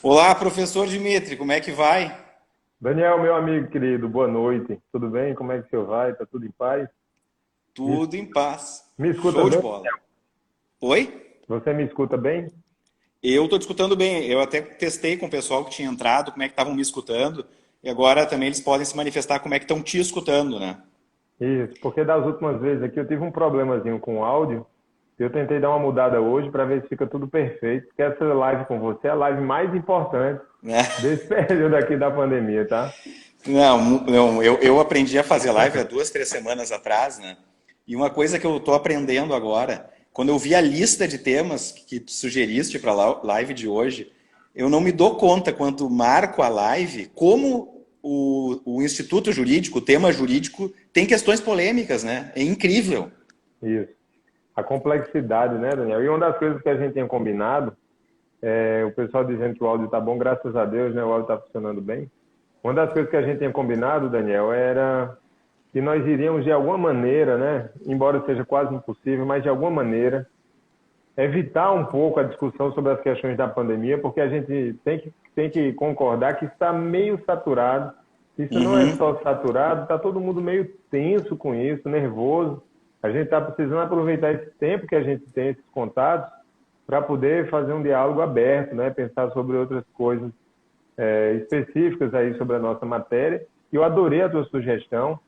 Olá, professor Dimitri, como é que vai? Daniel, meu amigo querido, boa noite. Tudo bem? Como é que o senhor vai? Tá tudo em paz? Me, Tudo em paz. me escuta Show de bem? bola. Oi? Você me escuta bem? Eu estou te escutando bem. Eu até testei com o pessoal que tinha entrado, como é que estavam me escutando. E agora também eles podem se manifestar como é que estão te escutando, né? Isso, porque das últimas vezes aqui eu tive um problemazinho com o áudio. Eu tentei dar uma mudada hoje para ver se fica tudo perfeito, porque essa live com você é a live mais importante Né? desse período aqui da pandemia, tá? Não, eu aprendi a fazer live há 2, 3 semanas atrás, né? E uma coisa que eu estou aprendendo agora, quando eu vi a lista de temas que tu sugeriste para a live de hoje, eu não me dou conta quando marco a live como o Instituto Jurídico, o tema jurídico, tem questões polêmicas, né? É incrível. Isso. A complexidade, né, Daniel? E uma das coisas que a gente tinha combinado, o pessoal dizendo que o áudio tá bom, graças a Deus, né? O áudio tá funcionando bem. Uma das coisas que a gente tinha combinado, Daniel, era que nós iríamos de alguma maneira, né, embora seja quase impossível, mas de alguma maneira evitar um pouco a discussão sobre as questões da pandemia, porque a gente tem que concordar que está meio saturado. Isso não é Uhum. só saturado, está todo mundo meio tenso com isso, nervoso. A gente está precisando aproveitar esse tempo que a gente tem, esses contatos, para poder fazer um diálogo aberto, né, pensar sobre outras coisas específicas aí sobre a nossa matéria. Eu adorei a tua sugestão.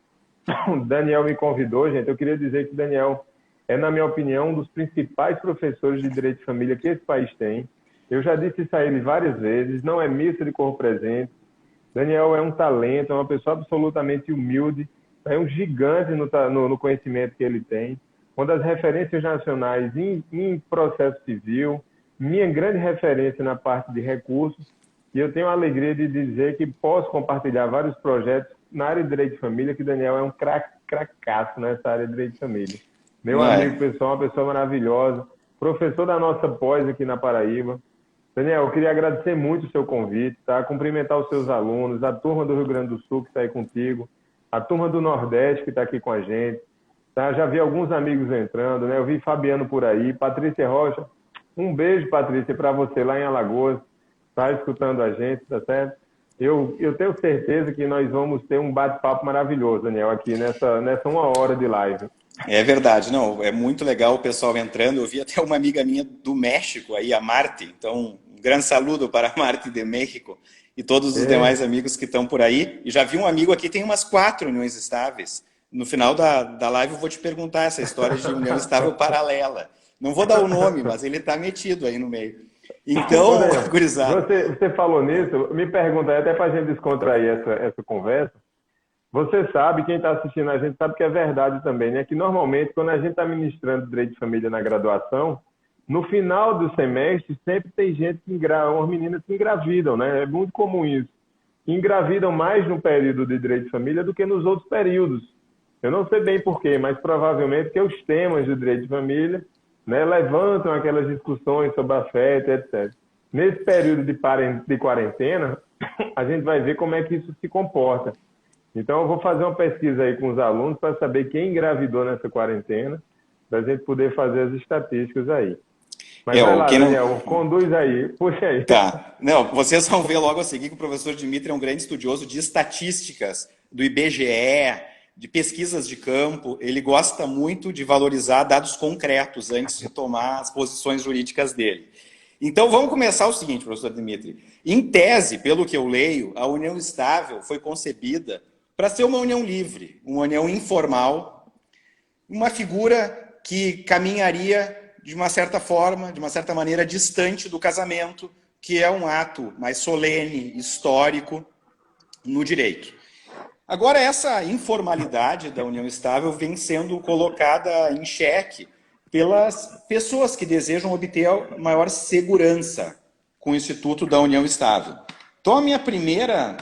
O Daniel me convidou, gente. Eu queria dizer que o Daniel é, na minha opinião, um dos principais professores de direito de família que esse país tem. Eu já disse isso a ele várias vezes, não é missa de corpo presente. Daniel é um talento, é uma pessoa absolutamente humilde, é um gigante no conhecimento que ele tem, uma das referências nacionais em processo civil, minha grande referência na parte de recursos, e eu tenho a alegria de dizer que posso compartilhar vários projetos na área de direito de família, que Daniel é um cracaço nessa área de direito de família. Meu Não amigo é? pessoal, uma pessoa maravilhosa, professor da nossa pós aqui na Paraíba. Daniel, eu queria agradecer muito o seu convite, tá? Cumprimentar os seus alunos, a turma do Rio Grande do Sul que está aí contigo, a turma do Nordeste que está aqui com a gente, tá? Já vi alguns amigos entrando, né? Eu vi Fabiano por aí, Patrícia Rocha. Um beijo, Patrícia, para você lá em Alagoas, tá escutando a gente, tá certo? Eu tenho certeza que nós vamos ter um bate-papo maravilhoso, Daniel, aqui nessa 1 hora de live. É verdade, não, é muito legal o pessoal entrando. Eu vi até uma amiga minha do México aí, a Marte. Então, um grande saludo para a Marte de México e todos os demais É, amigos que estão por aí. E já vi um amigo aqui, tem umas 4 uniões estáveis. No final da live eu vou te perguntar essa história de união estável paralela. Não vou dar o nome, mas ele está metido aí no meio. Ô, Então, Daniel, gurizada, você falou nisso, me pergunta aí, até para a gente descontrair essa conversa. Você sabe, quem está assistindo a gente sabe que é verdade também, né? Que normalmente, quando a gente está ministrando direito de família na graduação, no final do semestre sempre tem gente que umas meninas que engravidam, né? É muito comum isso. Engravidam mais no período de direito de família do que nos outros períodos. Eu não sei bem porquê, mas provavelmente que os temas do direito de família, né, levantam aquelas discussões sobre afeto, etc. Nesse período de quarentena, a gente vai ver como é que isso se comporta. Então, eu vou fazer uma pesquisa aí com os alunos para saber quem engravidou nessa quarentena, para a gente poder fazer as estatísticas aí. Mas vai o lá, quem não. Daniel, conduz aí, puxa aí. Tá. Não, vocês vão ver logo a seguir que o professor Dimitri é um grande estudioso de estatísticas, do IBGE, de pesquisas de campo. Ele gosta muito de valorizar dados concretos antes de tomar as posições jurídicas dele. Então vamos começar o seguinte, professor Dimitri. Em tese, pelo que eu leio, a união estável foi concebida para ser uma união livre, uma união informal, uma figura que caminharia de uma certa forma, de uma certa maneira, distante do casamento, que é um ato mais solene, histórico no direito. Agora, essa informalidade da união estável vem sendo colocada em xeque pelas pessoas que desejam obter maior segurança com o Instituto da União Estável. Então, a minha primeira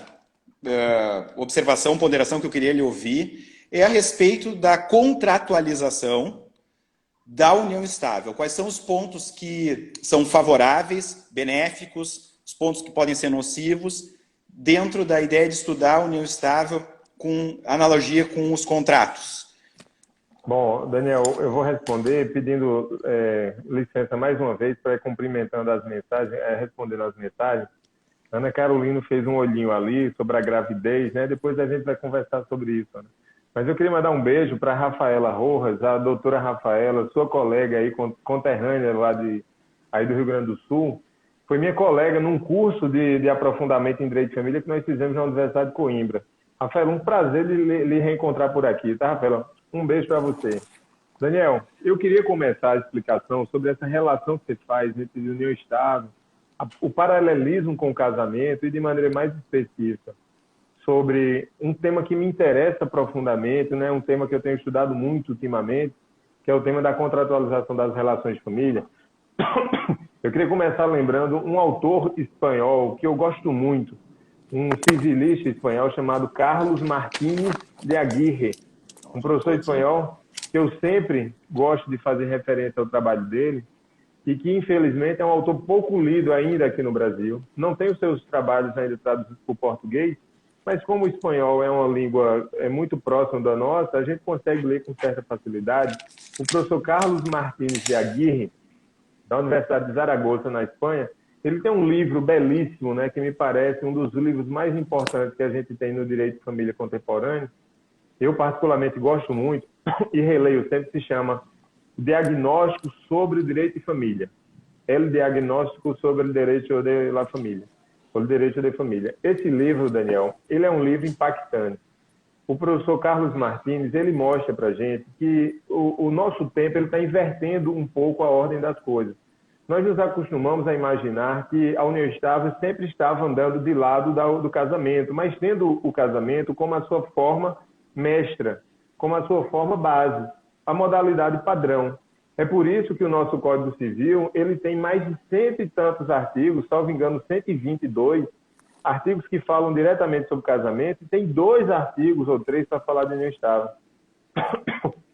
observação, ponderação que eu queria lhe ouvir é a respeito da contratualização da união estável. Quais são os pontos que são favoráveis, benéficos, os pontos que podem ser nocivos, dentro da ideia de estudar a união estável com analogia com os contratos? Bom, Daniel, eu vou responder pedindo licença mais uma vez para ir cumprimentando as mensagens, respondendo as mensagens. Ana Carolina fez um olhinho ali sobre a gravidez, né? Depois a gente vai conversar sobre isso, Ana. Mas eu queria mandar um beijo para a Rafaela Rojas, a doutora Rafaela, sua colega aí, conterrânea lá aí do Rio Grande do Sul. Foi minha colega num curso de aprofundamento em Direito de Família que nós fizemos na Universidade de Coimbra. Rafaela, um prazer lhe reencontrar por aqui, tá, Rafaela? Um beijo para você. Daniel, eu queria começar a explicação sobre essa relação que você faz entre união estável, o paralelismo com o casamento e, de maneira mais específica, sobre um tema que me interessa profundamente, né? Um tema que eu tenho estudado muito ultimamente, que é o tema da contratualização das relações de família. Eu queria começar lembrando um autor espanhol que eu gosto muito, um civilista espanhol chamado Carlos Martínez de Aguirre, um professor espanhol que eu sempre gosto de fazer referência ao trabalho dele e que, infelizmente, é um autor pouco lido ainda aqui no Brasil. Não tem os seus trabalhos ainda traduzidos para o português, mas como o espanhol é uma língua muito próxima da nossa, a gente consegue ler com certa facilidade. O professor Carlos Martínez de Aguirre, da Universidade de Zaragoza, na Espanha, ele tem um livro belíssimo, né, que me parece um dos livros mais importantes que a gente tem no direito de família contemporâneo. Eu, particularmente, gosto muito e releio sempre, se chama Diagnóstico sobre o Direito de Família. El Diagnóstico sobre o Direito de la Família. O Direito de Família. Esse livro, Daniel, ele é um livro impactante. O professor Carlos Martínez, ele mostra para a gente que o nosso tempo está invertendo um pouco a ordem das coisas. Nós nos acostumamos a imaginar que a união estável sempre estava andando de lado do casamento, mas tendo o casamento como a sua forma mestra, como a sua forma base, a modalidade padrão. É por isso que o nosso Código Civil ele tem mais de 100 e tantos artigos, salvo engano 122, artigos que falam diretamente sobre casamento, e tem 2 artigos ou 3 para falar de união estável.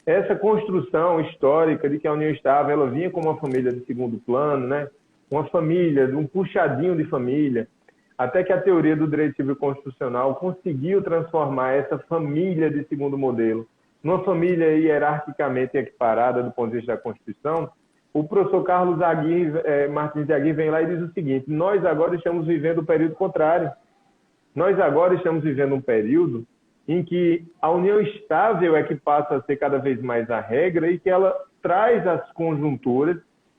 Essa construção histórica de que a união estável ela vinha como uma família de segundo plano, né? Uma família, um puxadinho de família, até que a teoria do direito civil constitucional conseguiu transformar essa família de segundo modelo numa família hierarquicamente equiparada do ponto de vista da Constituição. O professor Carlos Martins de Aguirre vem lá e diz o seguinte: nós agora estamos vivendo o período contrário. Nós agora estamos vivendo um período em que a união estável é que passa a ser cada vez mais a regra e que ela traz as conjunturas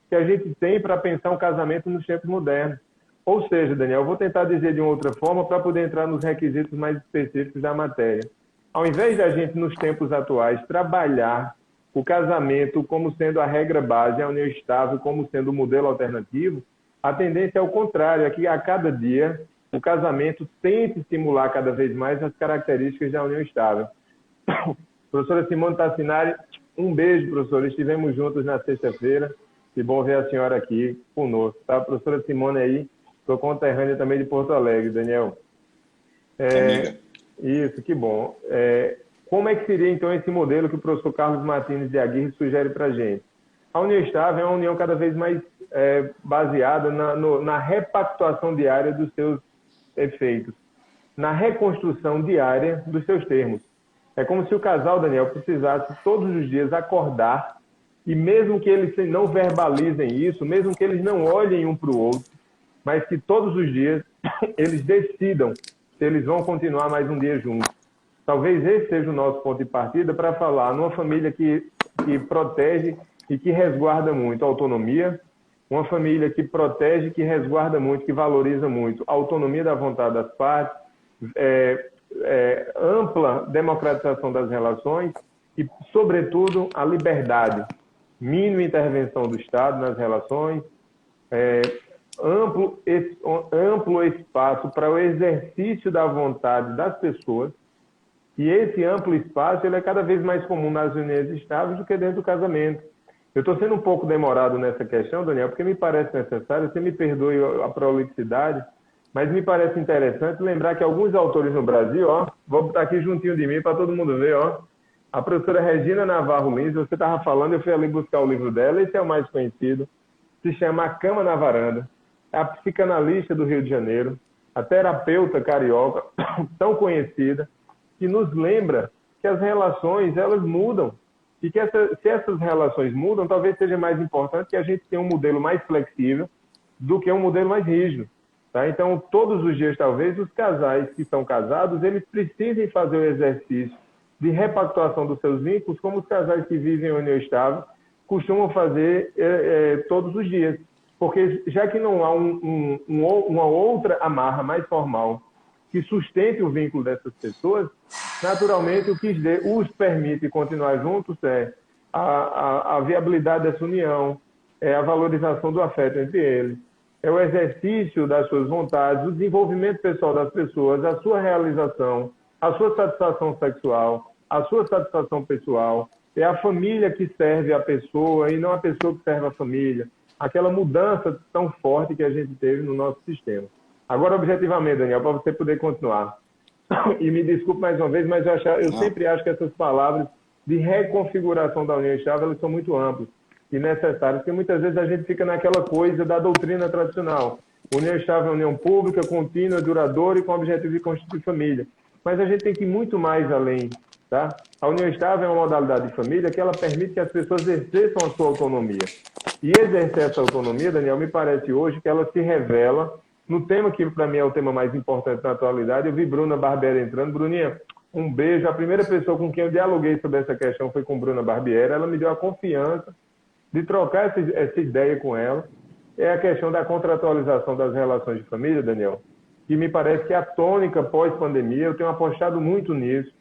que a gente tem para pensar um casamento nos tempos modernos. Ou seja, Daniel, eu vou tentar dizer de uma outra forma para poder entrar nos requisitos mais específicos da matéria. Ao invés da gente, nos tempos atuais, trabalhar o casamento como sendo a regra base, a união estável como sendo o modelo alternativo, a tendência é o contrário, é que a cada dia o casamento tente simular cada vez mais as características da união estável. Professora Simone Tassinari, um beijo, professora. Estivemos juntos na sexta-feira. Que bom ver a senhora aqui conosco. Tá? A professora Simone aí, sou conterrânea também de Porto Alegre, Daniel. Isso, que bom. Como é que seria, então, esse modelo que o professor Carlos Martínez de Aguirre sugere para a gente? A união estável é uma união cada vez mais baseada na repactuação diária dos seus efeitos, na reconstrução diária dos seus termos. É como se o casal, Daniel, precisasse todos os dias acordar e mesmo que eles não verbalizem isso, mesmo que eles não olhem um para o outro, mas que todos os dias eles decidam se eles vão continuar mais um dia juntos. Talvez esse seja o nosso ponto de partida para falar numa família que protege e que resguarda muito a autonomia, uma família que protege, que resguarda muito, que valoriza muito a autonomia da vontade das partes, ampla democratização das relações e, sobretudo, a liberdade, mínima intervenção do Estado nas relações, amplo espaço para o exercício da vontade das pessoas, e esse amplo espaço ele é cada vez mais comum nas uniões estáveis do que dentro do casamento. Eu estou sendo um pouco demorado nessa questão, Daniel, porque me parece necessário, você me perdoe a prolixidade, mas me parece interessante lembrar que alguns autores no Brasil, vou botar aqui juntinho de mim para todo mundo ver, a professora Regina Navarro Lins, você estava falando, eu fui ali buscar o livro dela, esse é o mais conhecido, se chama A Cama na Varanda, é a psicanalista do Rio de Janeiro, a terapeuta carioca, tão conhecida, que nos lembra que as relações, elas mudam, e que se essas relações mudam, talvez seja mais importante que a gente tenha um modelo mais flexível do que um modelo mais rígido. Tá? Então, todos os dias, talvez, os casais que estão casados, eles precisem fazer o exercício de repactuação dos seus vínculos, como os casais que vivem em união estável costumam fazer todos os dias. Porque já que não há uma outra amarra mais formal que sustente o vínculo dessas pessoas, naturalmente o que os permite continuar juntos é a viabilidade dessa união, é a valorização do afeto entre eles, é o exercício das suas vontades, o desenvolvimento pessoal das pessoas, a sua realização, a sua satisfação sexual, a sua satisfação pessoal, é a família que serve a pessoa e não a pessoa que serve a família. Aquela mudança tão forte que a gente teve no nosso sistema. Agora, objetivamente, Daniel, para você poder continuar, e me desculpe mais uma vez, mas eu sempre acho que essas palavras de reconfiguração da união estável, elas são muito amplas e necessárias, porque muitas vezes a gente fica naquela coisa da doutrina tradicional. União estável é união pública, contínua, duradoura e com o objetivo de constituir família. Mas a gente tem que ir muito mais além, tá? A união estável é uma modalidade de família que ela permite que as pessoas exerçam a sua autonomia. E exercer essa autonomia, Daniel, me parece hoje que ela se revela no tema que para mim é o tema mais importante na atualidade. Eu vi Bruna Barbieri entrando. Bruninha, um beijo. A primeira pessoa com quem eu dialoguei sobre essa questão foi com Bruna Barbieri. Ela me deu a confiança de trocar essa ideia com ela. É a questão da contratualização das relações de família, Daniel, que me parece que a tônica pós-pandemia, eu tenho apostado muito nisso.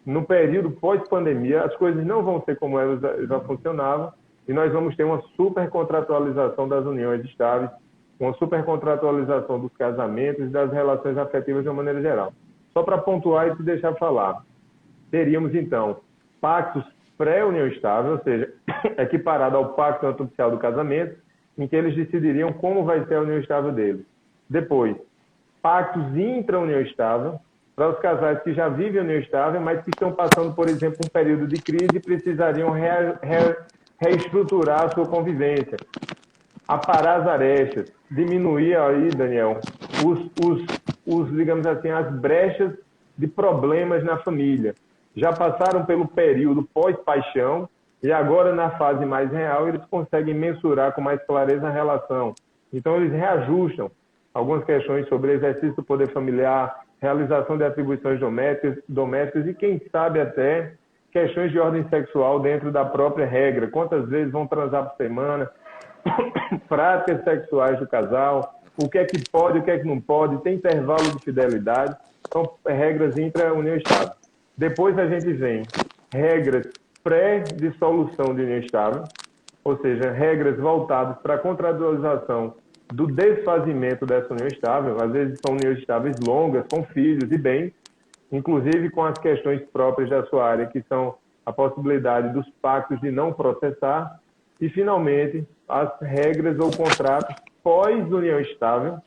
No período pós-pandemia, as coisas não vão ser como elas já funcionavam e nós vamos ter uma super contratualização das uniões estáveis, uma supercontratualização dos casamentos e das relações afetivas de uma maneira geral. Só para pontuar e te deixar falar, teríamos, então, pactos pré-união estável, ou seja, equiparado ao pacto antropicial do casamento, em que eles decidiriam como vai ser a união estável deles. Depois, pactos intra-união estável, para os casais que já vivem a união estável, mas que estão passando, por exemplo, um período de crise e precisariam reestruturar a sua convivência. Aparar as arestas, diminuir aí, Daniel, digamos assim, as brechas de problemas na família. Já passaram pelo período pós-paixão e agora, na fase mais real, eles conseguem mensurar com mais clareza a relação. Então, eles reajustam algumas questões sobre exercício do poder familiar, realização de atribuições domésticas e, quem sabe, até questões de ordem sexual dentro da própria regra. Quantas vezes vão transar por semana? Práticas sexuais do casal, o que é que pode, o que é que não pode, tem intervalo de fidelidade, são regras intra-união estável. Depois a gente vem regras pré-dissolução de união estável, ou seja, regras voltadas para a contratualização do desfazimento dessa união estável. Às vezes são uniões estáveis longas, com filhos e bens, inclusive com as questões próprias da sua área, que são a possibilidade dos pactos de não processar, e, finalmente, as regras ou contratos pós-união estável,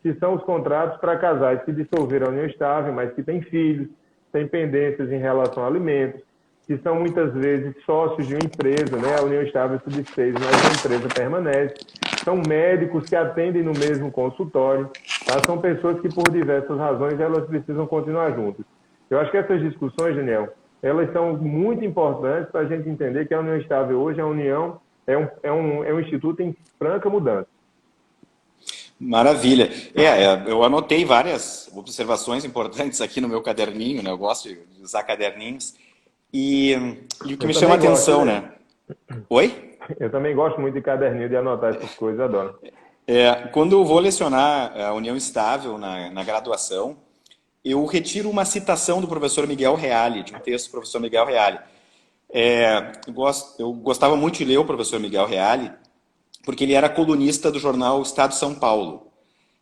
que são os contratos para casais que dissolveram a união estável, mas que têm filhos, têm pendências em relação a alimentos, que são muitas vezes sócios de uma empresa, né? A união estável se desfez, mas a empresa permanece. São médicos que atendem no mesmo consultório, tá? São pessoas que, por diversas razões, elas precisam continuar juntas. Eu acho que essas discussões, Daniel, elas são muito importantes para a gente entender que a união estável hoje, a união é um instituto em franca mudança. Maravilha. Eu anotei várias observações importantes aqui no meu caderninho, né? Eu gosto de usar caderninhos. E o que me chama a atenção, né? Oi? Eu também gosto muito de caderninho, de anotar essas coisas, adoro. Quando eu vou lecionar a união estável na graduação, eu retiro uma citação do professor Miguel Reale, de um texto do professor Miguel Reale. Eu gostava muito de ler o professor Miguel Reale, porque ele era colunista do jornal Estado de São Paulo.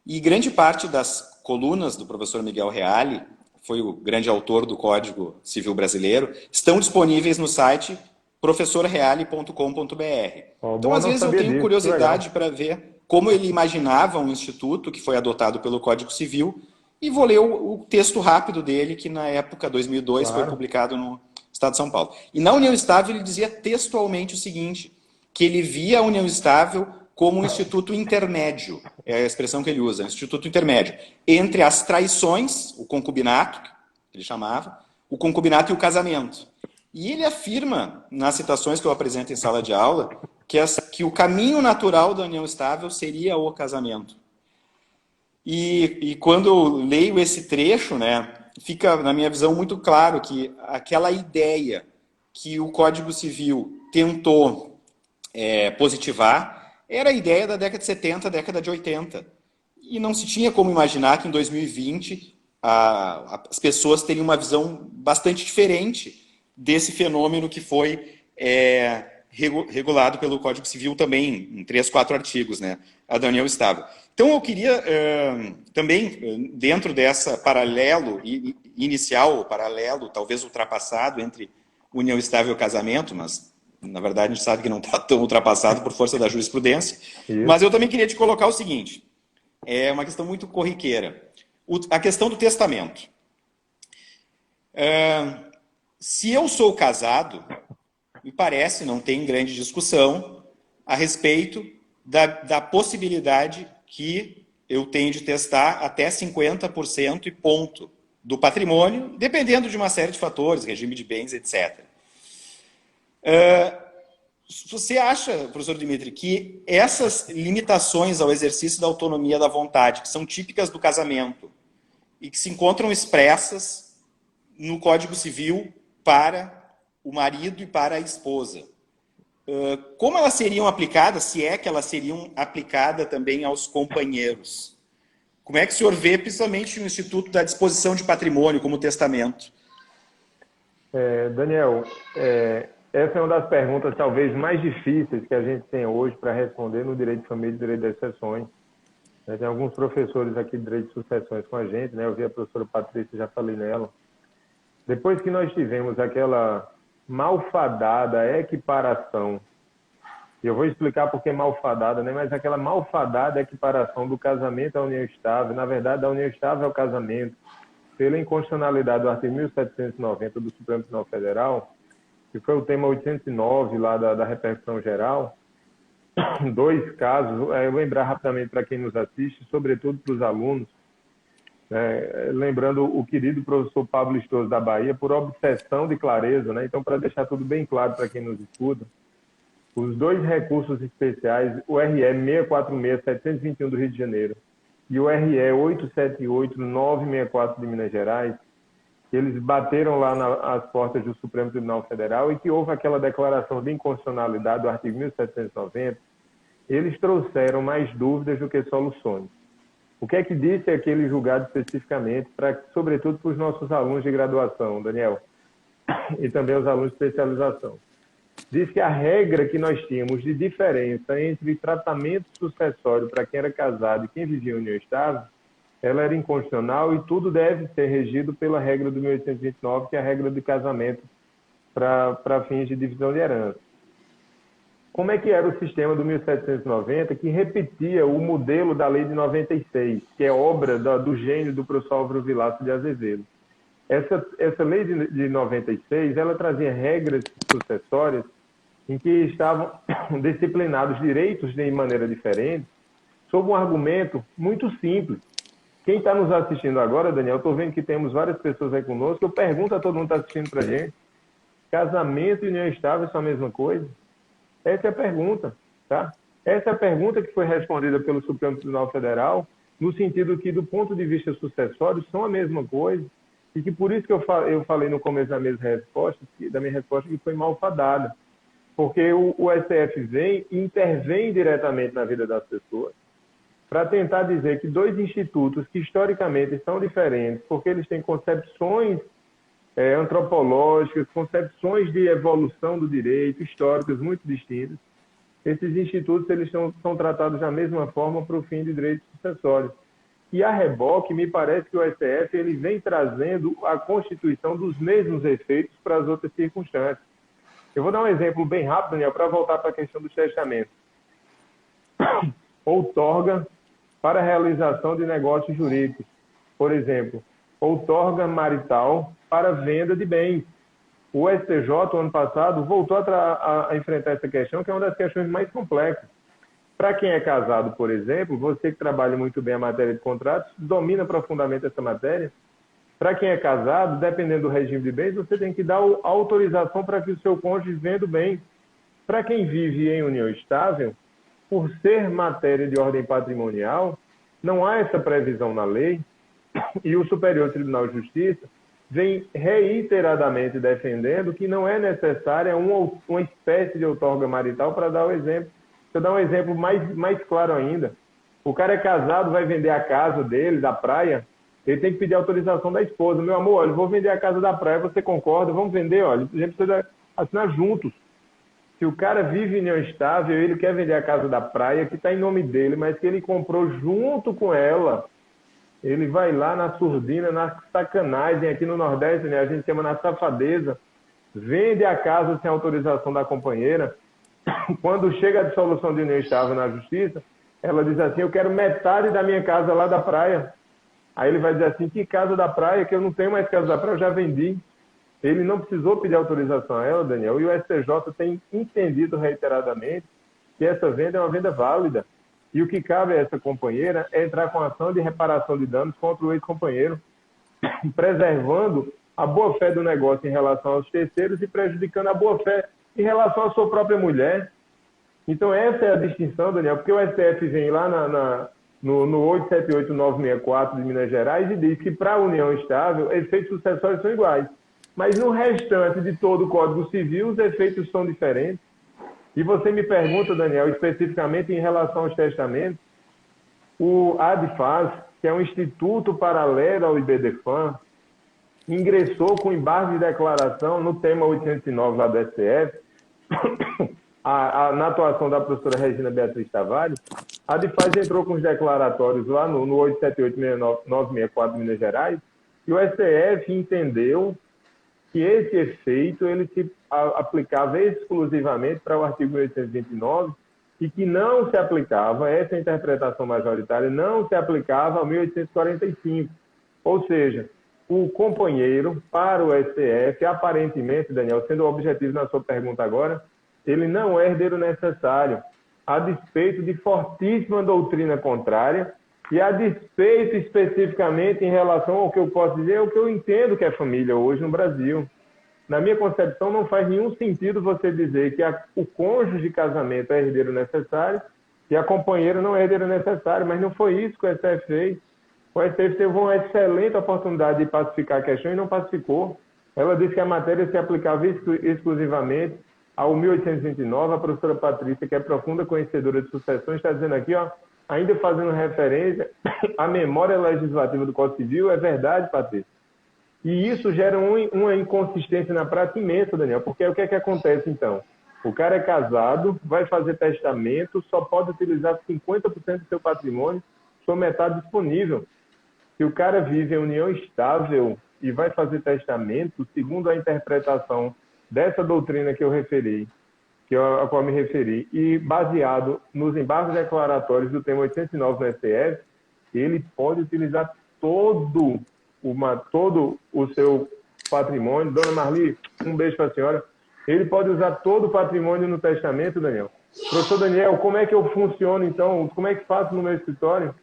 E grande parte das colunas do professor Miguel Reale, foi o grande autor do Código Civil Brasileiro, estão disponíveis no site professorreale.com.br. Então, às vezes, eu tenho curiosidade para ver como ele imaginava um instituto que foi adotado pelo Código Civil, e vou ler o texto rápido dele, que na época, 2002, foi publicado no Estado de São Paulo. E na União Estável ele dizia textualmente o seguinte, que ele via a União Estável como um instituto intermédio, é a expressão que ele usa, instituto intermédio, entre as traições, o concubinato, que ele chamava, o concubinato e o casamento. E ele afirma, nas citações que eu apresento em sala de aula, que o caminho natural da união estável seria o casamento. E quando eu leio esse trecho, né, fica, na minha visão, muito claro que aquela ideia que o Código Civil tentou positivar era a ideia da década de 70, década de 80. E não se tinha como imaginar que em 2020 as pessoas teriam uma visão bastante diferente desse fenômeno que foi regulado pelo Código Civil também, em 3, 4 artigos, né, a da união estável. Então eu queria também, dentro dessa paralelo inicial, paralelo, talvez ultrapassado entre união estável e casamento, mas na verdade a gente sabe que não está tão ultrapassado por força da jurisprudência, mas eu também queria te colocar o seguinte, é uma questão muito corriqueira, a questão do testamento. Se eu sou casado, me parece, não tem grande discussão a respeito da possibilidade que eu tenho de testar até 50% e ponto do patrimônio, dependendo de uma série de fatores, regime de bens, etc. Você acha, professor Dimitri, que essas limitações ao exercício da autonomia da vontade, que são típicas do casamento e que se encontram expressas no Código Civil para o marido e para a esposa, como elas seriam aplicadas, se é que elas seriam aplicadas também aos companheiros? Como é que o senhor vê, principalmente no Instituto da Disposição de Patrimônio, como testamento? Daniel, essa é uma das perguntas talvez mais difíceis que a gente tem hoje para responder no direito de família e direito das sucessões. Tem alguns professores aqui de direito de sucessões com a gente, né? Eu vi a professora Patrícia, já falei nela. Depois que nós tivemos aquela malfadada equiparação, e eu vou explicar por que malfadada, né? Mas aquela malfadada equiparação do casamento à união estável, na verdade, da união estável ao casamento, pela inconstitucionalidade do artigo 1790 do Supremo Tribunal Federal, que foi o tema 809 lá da repercussão geral, 2 casos, eu vou lembrar rapidamente para quem nos assiste, sobretudo para os alunos, né? Lembrando o querido professor Pablo Listoso da Bahia, por obsessão de clareza, né? Então, para deixar tudo bem claro para quem nos escuta, os 2 recursos especiais, o RE 646-721 do Rio de Janeiro e o RE 878-964 de Minas Gerais, eles bateram lá às portas do Supremo Tribunal Federal e que houve aquela declaração de inconstitucionalidade do artigo 1790, eles trouxeram mais dúvidas do que soluções. O que é que disse aquele julgado especificamente, sobretudo para os nossos alunos de graduação, Daniel, e também os alunos de especialização? Diz que a regra que nós tínhamos de diferença entre tratamento sucessório para quem era casado e quem vivia em união estável, ela era inconstitucional e tudo deve ser regido pela regra do 1829, que é a regra de casamento para fins de divisão de herança. Como é que era o sistema do 1790, que repetia o modelo da lei de 96, que é obra do gênio do professor Álvaro Vilaça de Azevedo? Essa lei de 96, ela trazia regras sucessórias em que estavam disciplinados direitos de maneira diferente, sob um argumento muito simples. Quem está nos assistindo agora, Daniel, estou vendo que temos várias pessoas aí conosco, eu pergunto a todo mundo que está assistindo para a gente, casamento e união estável são a mesma coisa? Essa é a pergunta, tá? Essa é a pergunta que foi respondida pelo Supremo Tribunal Federal, no sentido que, do ponto de vista sucessório, são a mesma coisa, e que por isso que eu falei no começo da minha resposta, que foi malfadada, porque o STF vem e intervém diretamente na vida das pessoas, para tentar dizer que 2 institutos que historicamente são diferentes, porque eles têm concepções antropológicas, concepções de evolução do direito, históricas muito distintas, esses institutos eles são tratados da mesma forma para o fim de direitos sucessórios. E a reboque, me parece que o STF ele vem trazendo a constituição dos mesmos efeitos para as outras circunstâncias. Eu vou dar um exemplo bem rápido, Daniel, para voltar para a questão dos testamentos. Outorga para a realização de negócios jurídicos. Por exemplo, outorga marital para venda de bens. O STJ, no ano passado, voltou a enfrentar essa questão, que é uma das questões mais complexas. Para quem é casado, por exemplo, você que trabalha muito bem a matéria de contratos, domina profundamente essa matéria. Para quem é casado, dependendo do regime de bens, você tem que dar autorização para que o seu cônjuge venda o bem. Para quem vive em união estável, por ser matéria de ordem patrimonial, Não há essa previsão na lei e o Superior Tribunal de Justiça vem reiteradamente defendendo que não é necessária uma espécie de outorga marital para dar o exemplo. Deixa eu dar um exemplo mais claro ainda. O cara é casado, vai vender a casa dele, da praia, ele tem que pedir autorização da esposa. Meu amor, olha, eu vou vender a casa da praia, você concorda? Vamos vender, olha, a gente precisa assinar juntos. Se o cara vive em união estável, ele quer vender a casa da praia, que está em nome dele, mas que ele comprou junto com ela, ele vai lá na surdina, na sacanagem, aqui no Nordeste, né? A gente chama na safadeza, vende a casa sem autorização da companheira. Quando chega a dissolução de união estável na justiça, ela diz assim, eu quero metade da minha casa lá da praia. Aí ele vai dizer assim, que casa da praia? Que eu não tenho mais casa da praia, eu já vendi. Ele não precisou pedir autorização a ela, Daniel, e o STJ tem entendido reiteradamente que essa venda é uma venda válida. E o que cabe a essa companheira é entrar com ação de reparação de danos contra o ex-companheiro, preservando a boa-fé do negócio em relação aos terceiros e prejudicando a boa-fé em relação à sua própria mulher. Então, essa é a distinção, Daniel, porque o STF vem lá no 878-964 de Minas Gerais e diz que para a união estável, efeitos sucessórios são iguais. Mas no restante de todo o Código Civil, os efeitos são diferentes. E você me pergunta, Daniel, especificamente em relação aos testamentos, o ADFAS, que é um instituto paralelo ao IBDFAN, ingressou com embargo de declaração no tema 809 lá do STF, na atuação da professora Regina Beatriz Tavares. A ADFAS entrou com os declaratórios lá no 878-964 de Minas Gerais, e o STF entendeu que esse efeito ele se aplicava exclusivamente para o artigo 1829 e que não se aplicava, essa interpretação majoritária, não se aplicava ao 1845. Ou seja, o companheiro, para o STF, aparentemente, Daniel, sendo o objetivo na sua pergunta agora, ele não é herdeiro necessário, a despeito de fortíssima doutrina contrária e a despeito especificamente em relação ao que eu posso dizer, o que eu entendo que é família hoje no Brasil. Na minha concepção, não faz nenhum sentido você dizer que o cônjuge de casamento é herdeiro necessário e a companheira não é herdeiro necessário, mas não foi isso que o STF fez. O STF teve uma excelente oportunidade de pacificar a questão e não pacificou. Ela disse que a matéria se aplicava exclusivamente ao 1829. A professora Patrícia, que é profunda conhecedora de sucessões, está dizendo aqui, ó, ainda fazendo referência à memória legislativa do Código Civil, é verdade, Patrícia. E isso gera uma inconsistência na prática imensa, Daniel, porque o que é que acontece, então? O cara é casado, vai fazer testamento, só pode utilizar 50% do seu patrimônio, sua metade disponível. Se o cara vive em união estável e vai fazer testamento, segundo a interpretação dessa doutrina que eu referi, a qual me referi, e baseado nos embargos declaratórios do tema 809 do STF, ele pode utilizar todo o seu patrimônio. Dona Marli, um beijo para a senhora. Ele pode usar todo o patrimônio no testamento, Daniel. Professor Daniel, como é que eu funciono, então? Como é que faço no meu escritório?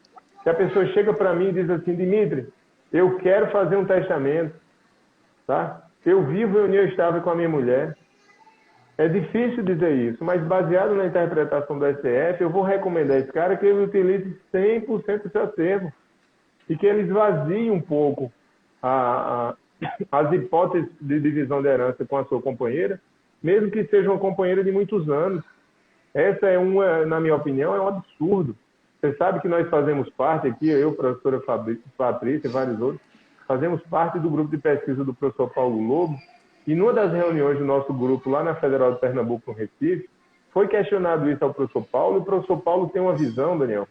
Se a pessoa chega para mim e diz assim, Dimitri, eu quero fazer um testamento, tá? Eu vivo em união estável com a minha mulher. É difícil dizer isso, mas baseado na interpretação do STF, eu vou recomendar a esse cara que ele utilize 100% do seu acervo e que ele esvazie um pouco as hipóteses de divisão de herança com a sua companheira, mesmo que seja uma companheira de muitos anos. Essa é na minha opinião, é um absurdo. Você sabe que nós fazemos parte aqui, eu, professora Patrícia e vários outros, fazemos parte do grupo de pesquisa do professor Paulo Lobo, e numa das reuniões do nosso grupo lá na Federal de Pernambuco, no Recife, foi questionado isso ao professor Paulo, e o professor Paulo tem uma visão, Daniel,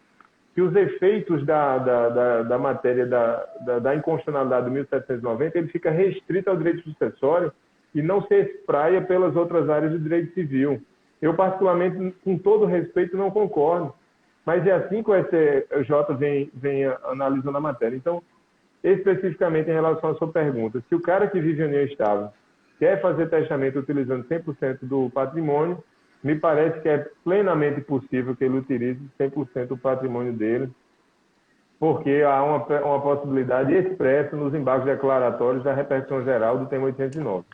que os efeitos da matéria da inconstitucionalidade do 1790, ele fica restrito ao direito sucessório e não se espraia pelas outras áreas do direito civil. Eu, particularmente, com todo respeito, não concordo. Mas é assim que o STJ vem analisando a matéria. Então, especificamente em relação à sua pergunta, se o cara que vive em união estável quer fazer testamento utilizando 100% do patrimônio, me parece que é plenamente possível que ele utilize 100% do patrimônio dele, porque há uma possibilidade expressa nos embargos declaratórios da repercussão geral do tema 809.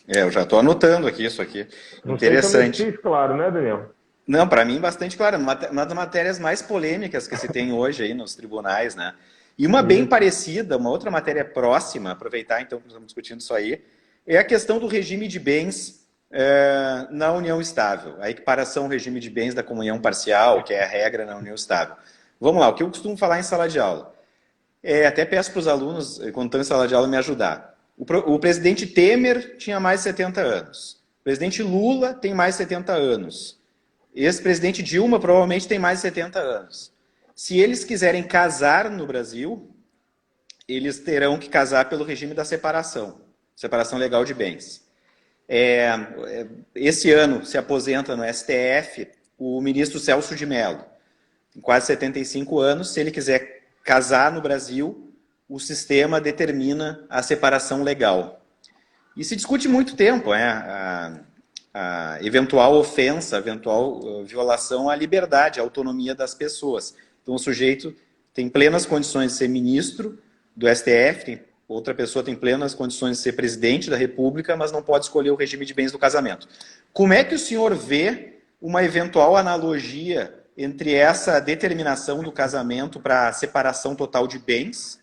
Eu já estou anotando aqui isso aqui. Não interessante. Sei se eu me fiz claro, né, Daniel? Não, para mim bastante claro, uma das matérias mais polêmicas que se tem hoje aí nos tribunais, né? E uma bem Isso. parecida, uma outra matéria próxima, aproveitar então que estamos discutindo isso aí, é a questão do regime de bens na união estável, a equiparação ao regime de bens da comunhão parcial, que é a regra na união estável. Vamos lá, o que eu costumo falar em sala de aula? Até peço para os alunos, quando estão em sala de aula, me ajudar. O presidente Temer tinha mais de 70 anos. O presidente Lula tem mais de 70 anos. Ex-presidente Dilma provavelmente tem mais de 70 anos. Se eles quiserem casar no Brasil, eles terão que casar pelo regime da separação legal de bens. Esse ano se aposenta no STF o ministro Celso de Mello, tem quase 75 anos. Se ele quiser casar no Brasil, o sistema determina a separação legal. E se discute muito tempo, a eventual ofensa, a eventual violação à liberdade, à autonomia das pessoas. Então, o sujeito tem plenas condições de ser ministro do STF, outra pessoa tem plenas condições de ser presidente da República, mas não pode escolher o regime de bens do casamento. Como é que o senhor vê uma eventual analogia entre essa determinação do casamento para a separação total de bens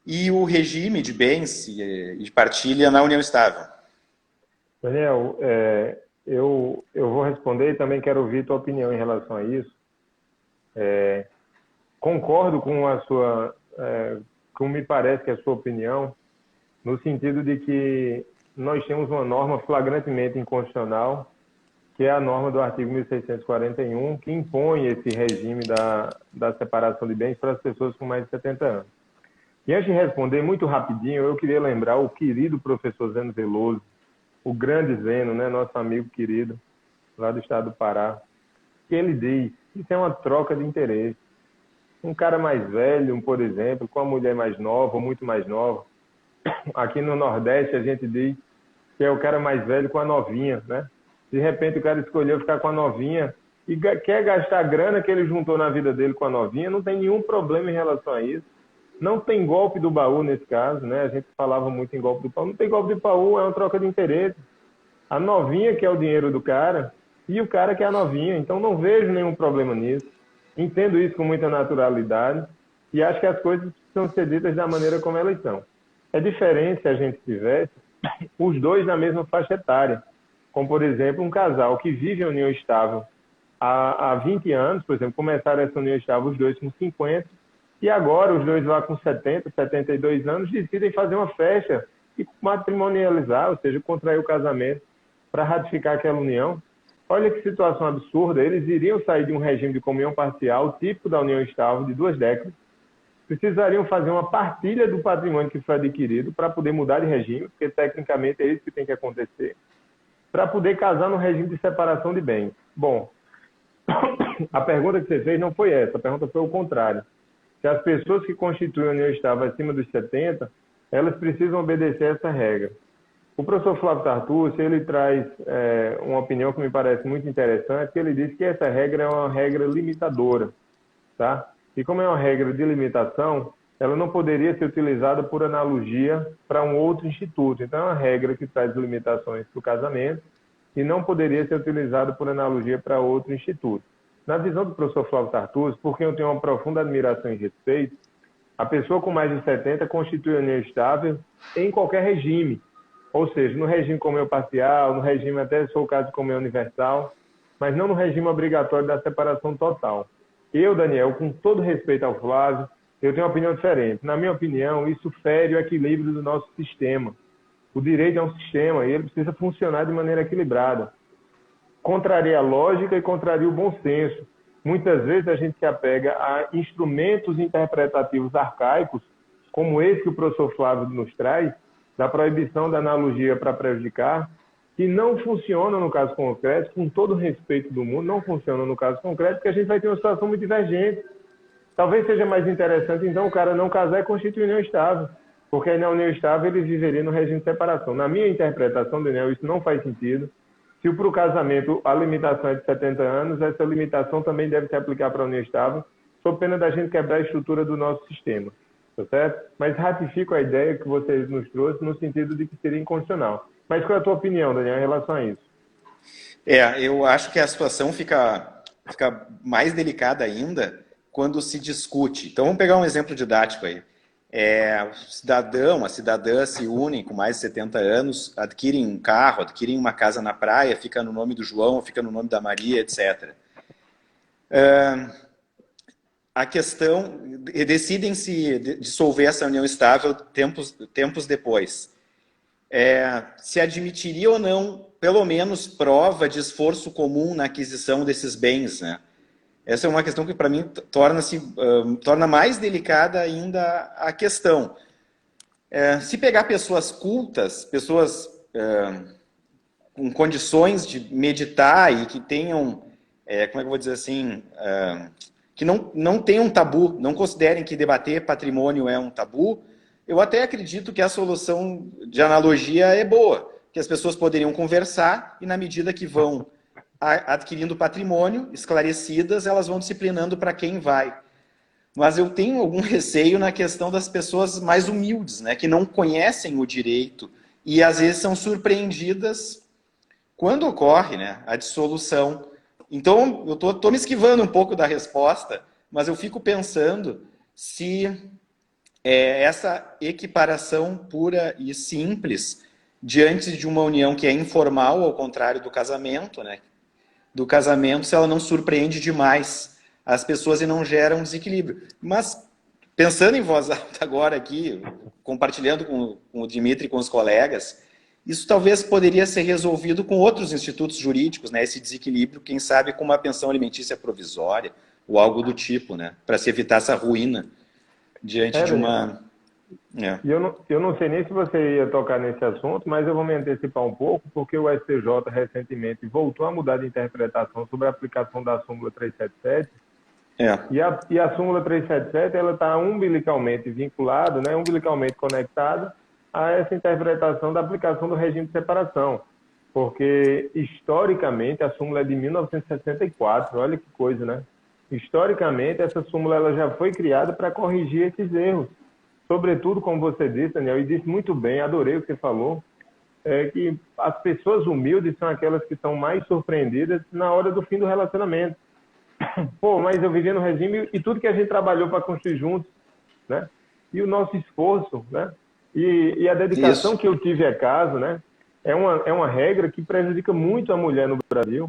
e o regime de bens e de partilha na união estável? Daniel, eu vou responder e também quero ouvir tua opinião em relação a isso. Concordo com a sua, como me parece que é a sua opinião, no sentido de que nós temos uma norma flagrantemente inconstitucional, que é a norma do artigo 1641, que impõe esse regime da separação de bens para as pessoas com mais de 70 anos. E antes de responder, muito rapidinho, eu queria lembrar o querido professor Zeno Veloso, o grande Zeno, né, nosso amigo querido, lá do estado do Pará, que ele diz que isso é uma troca de interesse. Um cara mais velho, por exemplo, com uma mulher mais nova, ou muito mais nova, aqui no Nordeste a gente diz que é o cara mais velho com a novinha, né? De repente o cara escolheu ficar com a novinha e quer gastar a grana que ele juntou na vida dele com a novinha, não tem nenhum problema em relação a isso. Não tem golpe do baú nesse caso, né? A gente falava muito em golpe do baú. Não tem golpe do baú, é uma troca de interesse. A novinha que é o dinheiro do cara e o cara que é a novinha. Então não vejo nenhum problema nisso. Entendo isso com muita naturalidade e acho que as coisas precisam ser ditas da maneira como elas são. É diferente se a gente tivesse os dois na mesma faixa etária. Como, por exemplo, um casal que vive em união estável há 20 anos, por exemplo, começaram essa união estável os dois com 50, e agora os dois lá com 70, 72 anos decidem fazer uma festa e matrimonializar, ou seja, contrair o casamento para ratificar aquela união. Olha que situação absurda, eles iriam sair de um regime de comunhão parcial, típico da união estável, de 2 décadas, precisariam fazer uma partilha do patrimônio que foi adquirido para poder mudar de regime, porque tecnicamente é isso que tem que acontecer, para poder casar no regime de separação de bens. Bom, a pergunta que você fez não foi essa, a pergunta foi o contrário. Se as pessoas que constituem a união estável acima dos 70, elas precisam obedecer essa regra. O professor Flávio Tartucci, ele traz uma opinião que me parece muito interessante, que ele diz que essa regra é uma regra limitadora, tá? E como é uma regra de limitação, ela não poderia ser utilizada por analogia para um outro instituto. Então, é uma regra que traz limitações para o casamento e não poderia ser utilizada por analogia para outro instituto. Na visão do professor Flávio Tartucci, por quem eu tenho uma profunda admiração e respeito, a pessoa com mais de 70 constitui a união estável em qualquer regime, ou seja, no regime comunhão parcial, no regime até se for o caso de comunhão universal, mas não no regime obrigatório da separação total. Eu, Daniel, com todo respeito ao Flávio, eu tenho uma opinião diferente. Na minha opinião, isso fere o equilíbrio do nosso sistema. O direito é um sistema e ele precisa funcionar de maneira equilibrada. Contraria a lógica e contraria o bom senso. Muitas vezes a gente se apega a instrumentos interpretativos arcaicos, como esse que o professor Flávio nos traz, da proibição da analogia para prejudicar, que não funcionam no caso concreto, com todo o respeito do mundo, não funcionam no caso concreto, porque a gente vai ter uma situação muito divergente. Talvez seja mais interessante, então, o cara não casar e constituir união estável, porque aí na união estável ele viveria no regime de separação. Na minha interpretação, Daniel, isso não faz sentido. Se para o casamento a limitação é de 70 anos, essa limitação também deve se aplicar para a união estável, sob pena da gente quebrar a estrutura do nosso sistema, tá certo? Mas ratifico a ideia que você nos trouxe no sentido de que seria inconstitucional. Mas qual é a tua opinião, Daniel, em relação a isso? Eu acho que a situação fica mais delicada ainda quando se discute. Então, vamos pegar um exemplo didático aí. O cidadão, a cidadã se unem com mais de 70 anos, adquirem um carro, adquirem uma casa na praia, fica no nome do João, fica no nome da Maria, etc. A questão, decidem se dissolver essa união estável tempos depois. Se admitiria ou não, pelo menos, prova de esforço comum na aquisição desses bens, né? Essa é uma questão que, para mim, torna mais delicada ainda a questão. Se pegar pessoas cultas, pessoas com condições de meditar e que tenham, como é que eu vou dizer assim, que não tenham um tabu, não considerem que debater patrimônio é um tabu, eu até acredito que a solução de analogia é boa, que as pessoas poderiam conversar e, na medida que vão adquirindo patrimônio, esclarecidas, elas vão disciplinando para quem vai. Mas eu tenho algum receio na questão das pessoas mais humildes, né, que não conhecem o direito e às vezes são surpreendidas quando ocorre, né, a dissolução. Então, eu estou me esquivando um pouco da resposta, mas eu fico pensando se essa equiparação pura e simples diante de uma união que é informal, ao contrário do casamento, né, se ela não surpreende demais as pessoas e não gera um desequilíbrio. Mas, pensando em voz alta agora aqui, compartilhando com o Dimitri e com os colegas, isso talvez poderia ser resolvido com outros institutos jurídicos, né? Esse desequilíbrio, quem sabe com uma pensão alimentícia provisória ou algo do tipo, né? Para se evitar essa ruína diante de uma... E eu não sei nem se você ia tocar nesse assunto, mas eu vou me antecipar um pouco, porque o STJ recentemente voltou a mudar de interpretação sobre a aplicação da súmula 377. E a súmula 377 ela está umbilicalmente vinculada, né, umbilicalmente conectada a essa interpretação da aplicação do regime de separação. Porque, historicamente, a súmula é de 1964, olha que coisa, né? Historicamente, essa súmula ela já foi criada para corrigir esses erros. Sobretudo, como você disse, Daniel, e disse muito bem, adorei o que você falou, que as pessoas humildes são aquelas que são mais surpreendidas na hora do fim do relacionamento. Pô, mas eu vivia no regime e tudo que a gente trabalhou para construir juntos, né? E o nosso esforço, né? E a dedicação que eu tive a casa, né? É uma regra que prejudica muito a mulher no Brasil,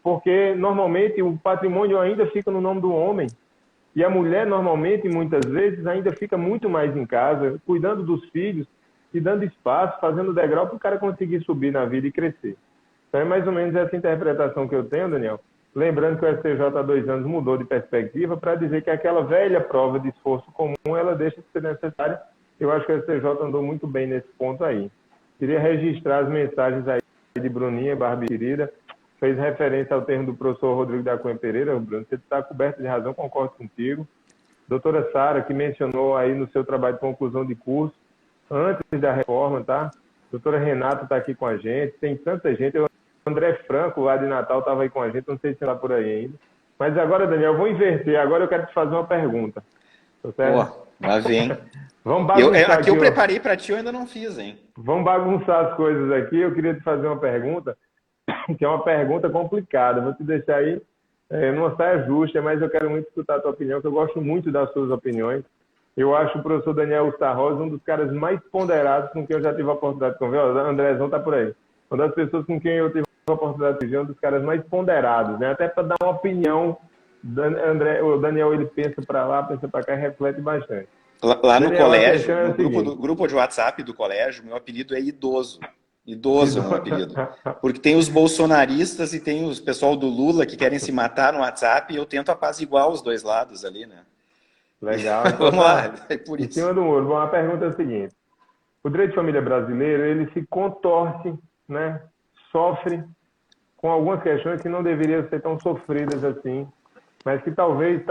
porque normalmente o patrimônio ainda fica no nome do homem. E a mulher, normalmente, muitas vezes, ainda fica muito mais em casa, cuidando dos filhos e dando espaço, fazendo degrau para o cara conseguir subir na vida e crescer. Então, é mais ou menos essa interpretação que eu tenho, Daniel. Lembrando que o STJ há 2 anos mudou de perspectiva para dizer que aquela velha prova de esforço comum, ela deixa de ser necessária. Eu acho que o STJ andou muito bem nesse ponto aí. Queria registrar as mensagens aí de Bruninha, Barbie querida, fez referência ao termo do professor Rodrigo da Cunha Pereira. Bruno, você está coberto de razão, concordo contigo. Doutora Sara, que mencionou aí no seu trabalho de conclusão de curso, antes da reforma, tá? Doutora Renata está aqui com a gente, tem tanta gente. O André Franco, lá de Natal, estava aí com a gente, não sei se está por aí ainda. Mas agora, Daniel, eu vou inverter. Agora eu quero te fazer uma pergunta. Tá certo? Lá vem. Vamos bagunçar aqui eu preparei para ti, eu ainda não fiz, hein? Vamos bagunçar as coisas aqui. Eu queria te fazer uma pergunta, que é uma pergunta complicada. Vou te deixar aí numa saia justa, mas eu quero muito escutar a tua opinião, que eu gosto muito das suas opiniões. Eu acho o professor Daniel Ustarrosa um dos caras mais ponderados com quem eu já tive a oportunidade de conversar. O Andrezão está por aí. Uma das pessoas com quem eu tive a oportunidade de ver, um dos caras mais ponderados, né? Até para dar uma opinião. O Daniel, ele pensa para lá, pensa para cá e reflete bastante. Lá no colégio, no grupo de WhatsApp do colégio, meu apelido é idoso. Idoso é o meu apelido. Porque tem os bolsonaristas e tem os pessoal do Lula que querem se matar no WhatsApp e eu tento apaziguar os dois lados ali, né? Legal. Então, vamos lá, é por isso. Em cima do muro. Bom, a pergunta é a seguinte. O direito de família brasileiro, ele se contorce, né? Sofre com algumas questões que não deveriam ser tão sofridas assim, mas que talvez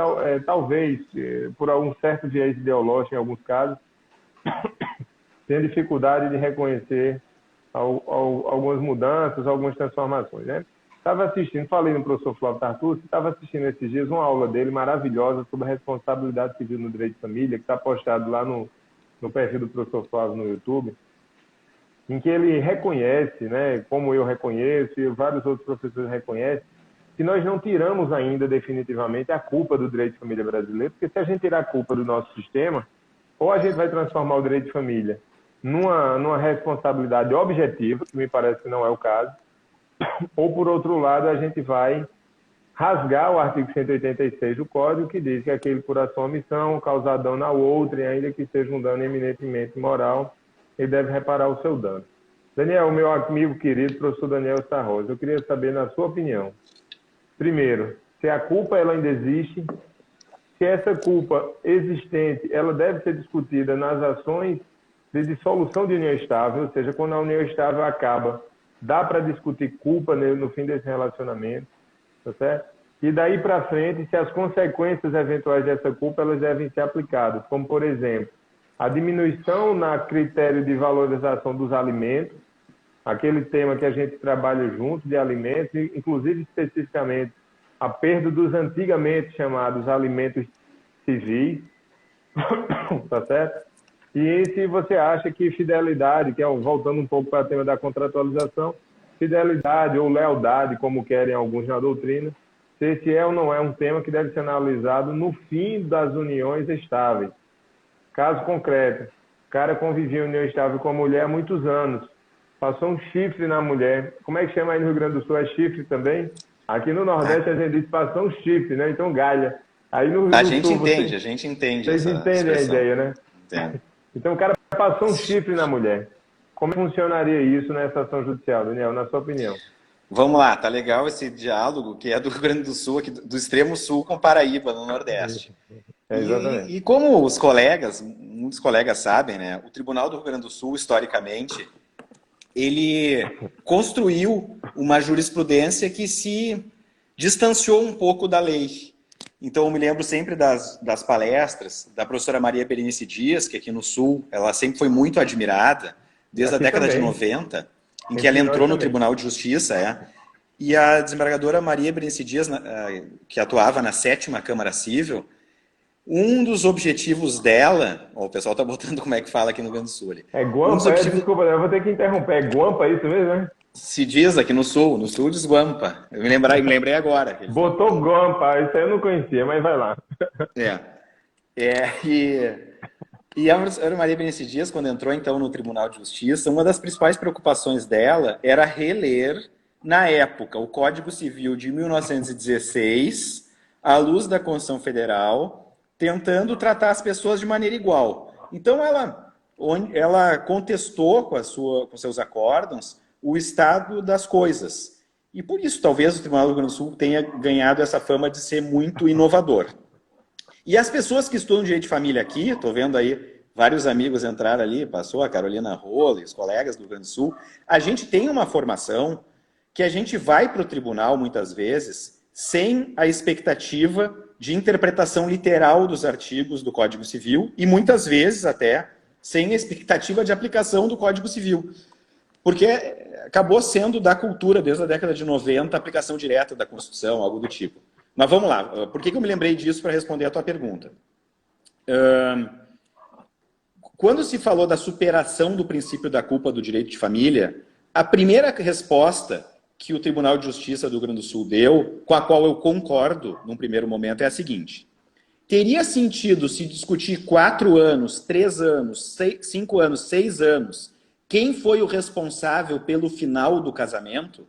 por algum certo viés ideológico, em alguns casos, tenha dificuldade de reconhecer algumas mudanças, algumas transformações, né? Estava assistindo, falei no professor Flávio Tartucci, estava assistindo esses dias uma aula dele maravilhosa sobre a responsabilidade civil no direito de família, que está postado lá no perfil do professor Flávio no YouTube. em que ele reconhece, né, como eu reconheço e vários outros professores reconhecem, que nós não tiramos ainda definitivamente a culpa do direito de família brasileiro, porque se a gente tirar a culpa do nosso sistema, ou a gente vai transformar o direito de família numa responsabilidade objetiva, que me parece que não é o caso, ou, por outro lado, a gente vai rasgar o artigo 186 do Código, que diz que aquele por ação ou omissão causar dano ao outro, e ainda que seja um dano eminentemente moral, ele deve reparar o seu dano. Daniel, meu amigo querido, professor Daniel Starrosa, eu queria saber, na sua opinião, primeiro, se a culpa ela ainda existe, se essa culpa existente, ela deve ser discutida nas ações de dissolução de união estável, ou seja, quando a união estável acaba, dá para discutir culpa no fim desse relacionamento, tá certo? E daí para frente, se as consequências eventuais dessa culpa, elas devem ser aplicadas, como, por exemplo, a diminuição na critério de valorização dos alimentos, aquele tema que a gente trabalha junto de alimentos, inclusive especificamente a perda dos antigamente chamados alimentos civis, tá certo? E se você acha que fidelidade, que é voltando um pouco para o tema da contratualização, fidelidade ou lealdade, como querem alguns na doutrina, se esse é ou não é um tema que deve ser analisado no fim das uniões estáveis. Caso concreto, o cara convivia em união estável com a mulher há muitos anos, passou um chifre na mulher. Como é que chama aí no Rio Grande do Sul? É chifre também? Aqui no Nordeste a gente diz passou um chifre, né? Então galha. Aí no Rio A do gente Sul, entende, a gente entende. Vocês entendem a ideia, né? Entendo. Então o cara passou um chifre na mulher. Como funcionaria isso nessa ação judicial, Daniel, na sua opinião? Vamos lá, tá legal esse diálogo que é do Rio Grande do Sul, aqui do extremo sul com Paraíba, no Nordeste. Exatamente. E como os colegas, muitos colegas sabem, né, o Tribunal do Rio Grande do Sul, historicamente, ele construiu uma jurisprudência que se distanciou um pouco da lei. Então, eu me lembro sempre das palestras da professora Maria Berenice Dias, que aqui no Sul, ela sempre foi muito admirada, desde a década de 90, em que ela entrou no Tribunal de Justiça, e a desembargadora Maria Berenice Dias, que atuava na 7ª Câmara Civil, um dos objetivos dela, o pessoal está botando como é que fala aqui no Rio Grande do Sul. É guampa, desculpa, eu vou ter que interromper, é guampa isso mesmo, né? Se diz aqui no Sul diz guampa. Eu me lembrei agora. Botou guampa, isso aí eu não conhecia, mas vai lá. E a professora Maria Berenice Dias, quando entrou então no Tribunal de Justiça, uma das principais preocupações dela era reler, na época, o Código Civil de 1916, à luz da Constituição Federal, tentando tratar as pessoas de maneira igual. Então ela contestou com seus acórdãos o estado das coisas. E por isso, talvez, o Tribunal do Rio Grande do Sul tenha ganhado essa fama de ser muito inovador. E as pessoas que estudam direito de família aqui, estou vendo aí vários amigos entraram ali, passou a Carolina Rola e os colegas do Rio Grande do Sul, a gente tem uma formação que a gente vai para o tribunal, muitas vezes, sem a expectativa de interpretação literal dos artigos do Código Civil e, muitas vezes, até, sem a expectativa de aplicação do Código Civil. Porque acabou sendo da cultura, desde a década de 90, a aplicação direta da Constituição, algo do tipo. Mas vamos lá, por que eu me lembrei disso para responder a tua pergunta? Quando se falou da superação do princípio da culpa do direito de família, a primeira resposta que o Tribunal de Justiça do Rio Grande do Sul deu, com a qual eu concordo num primeiro momento, é a seguinte: teria sentido se discutir 4 anos, 3 anos, 5 anos, 6 anos, quem foi o responsável pelo final do casamento,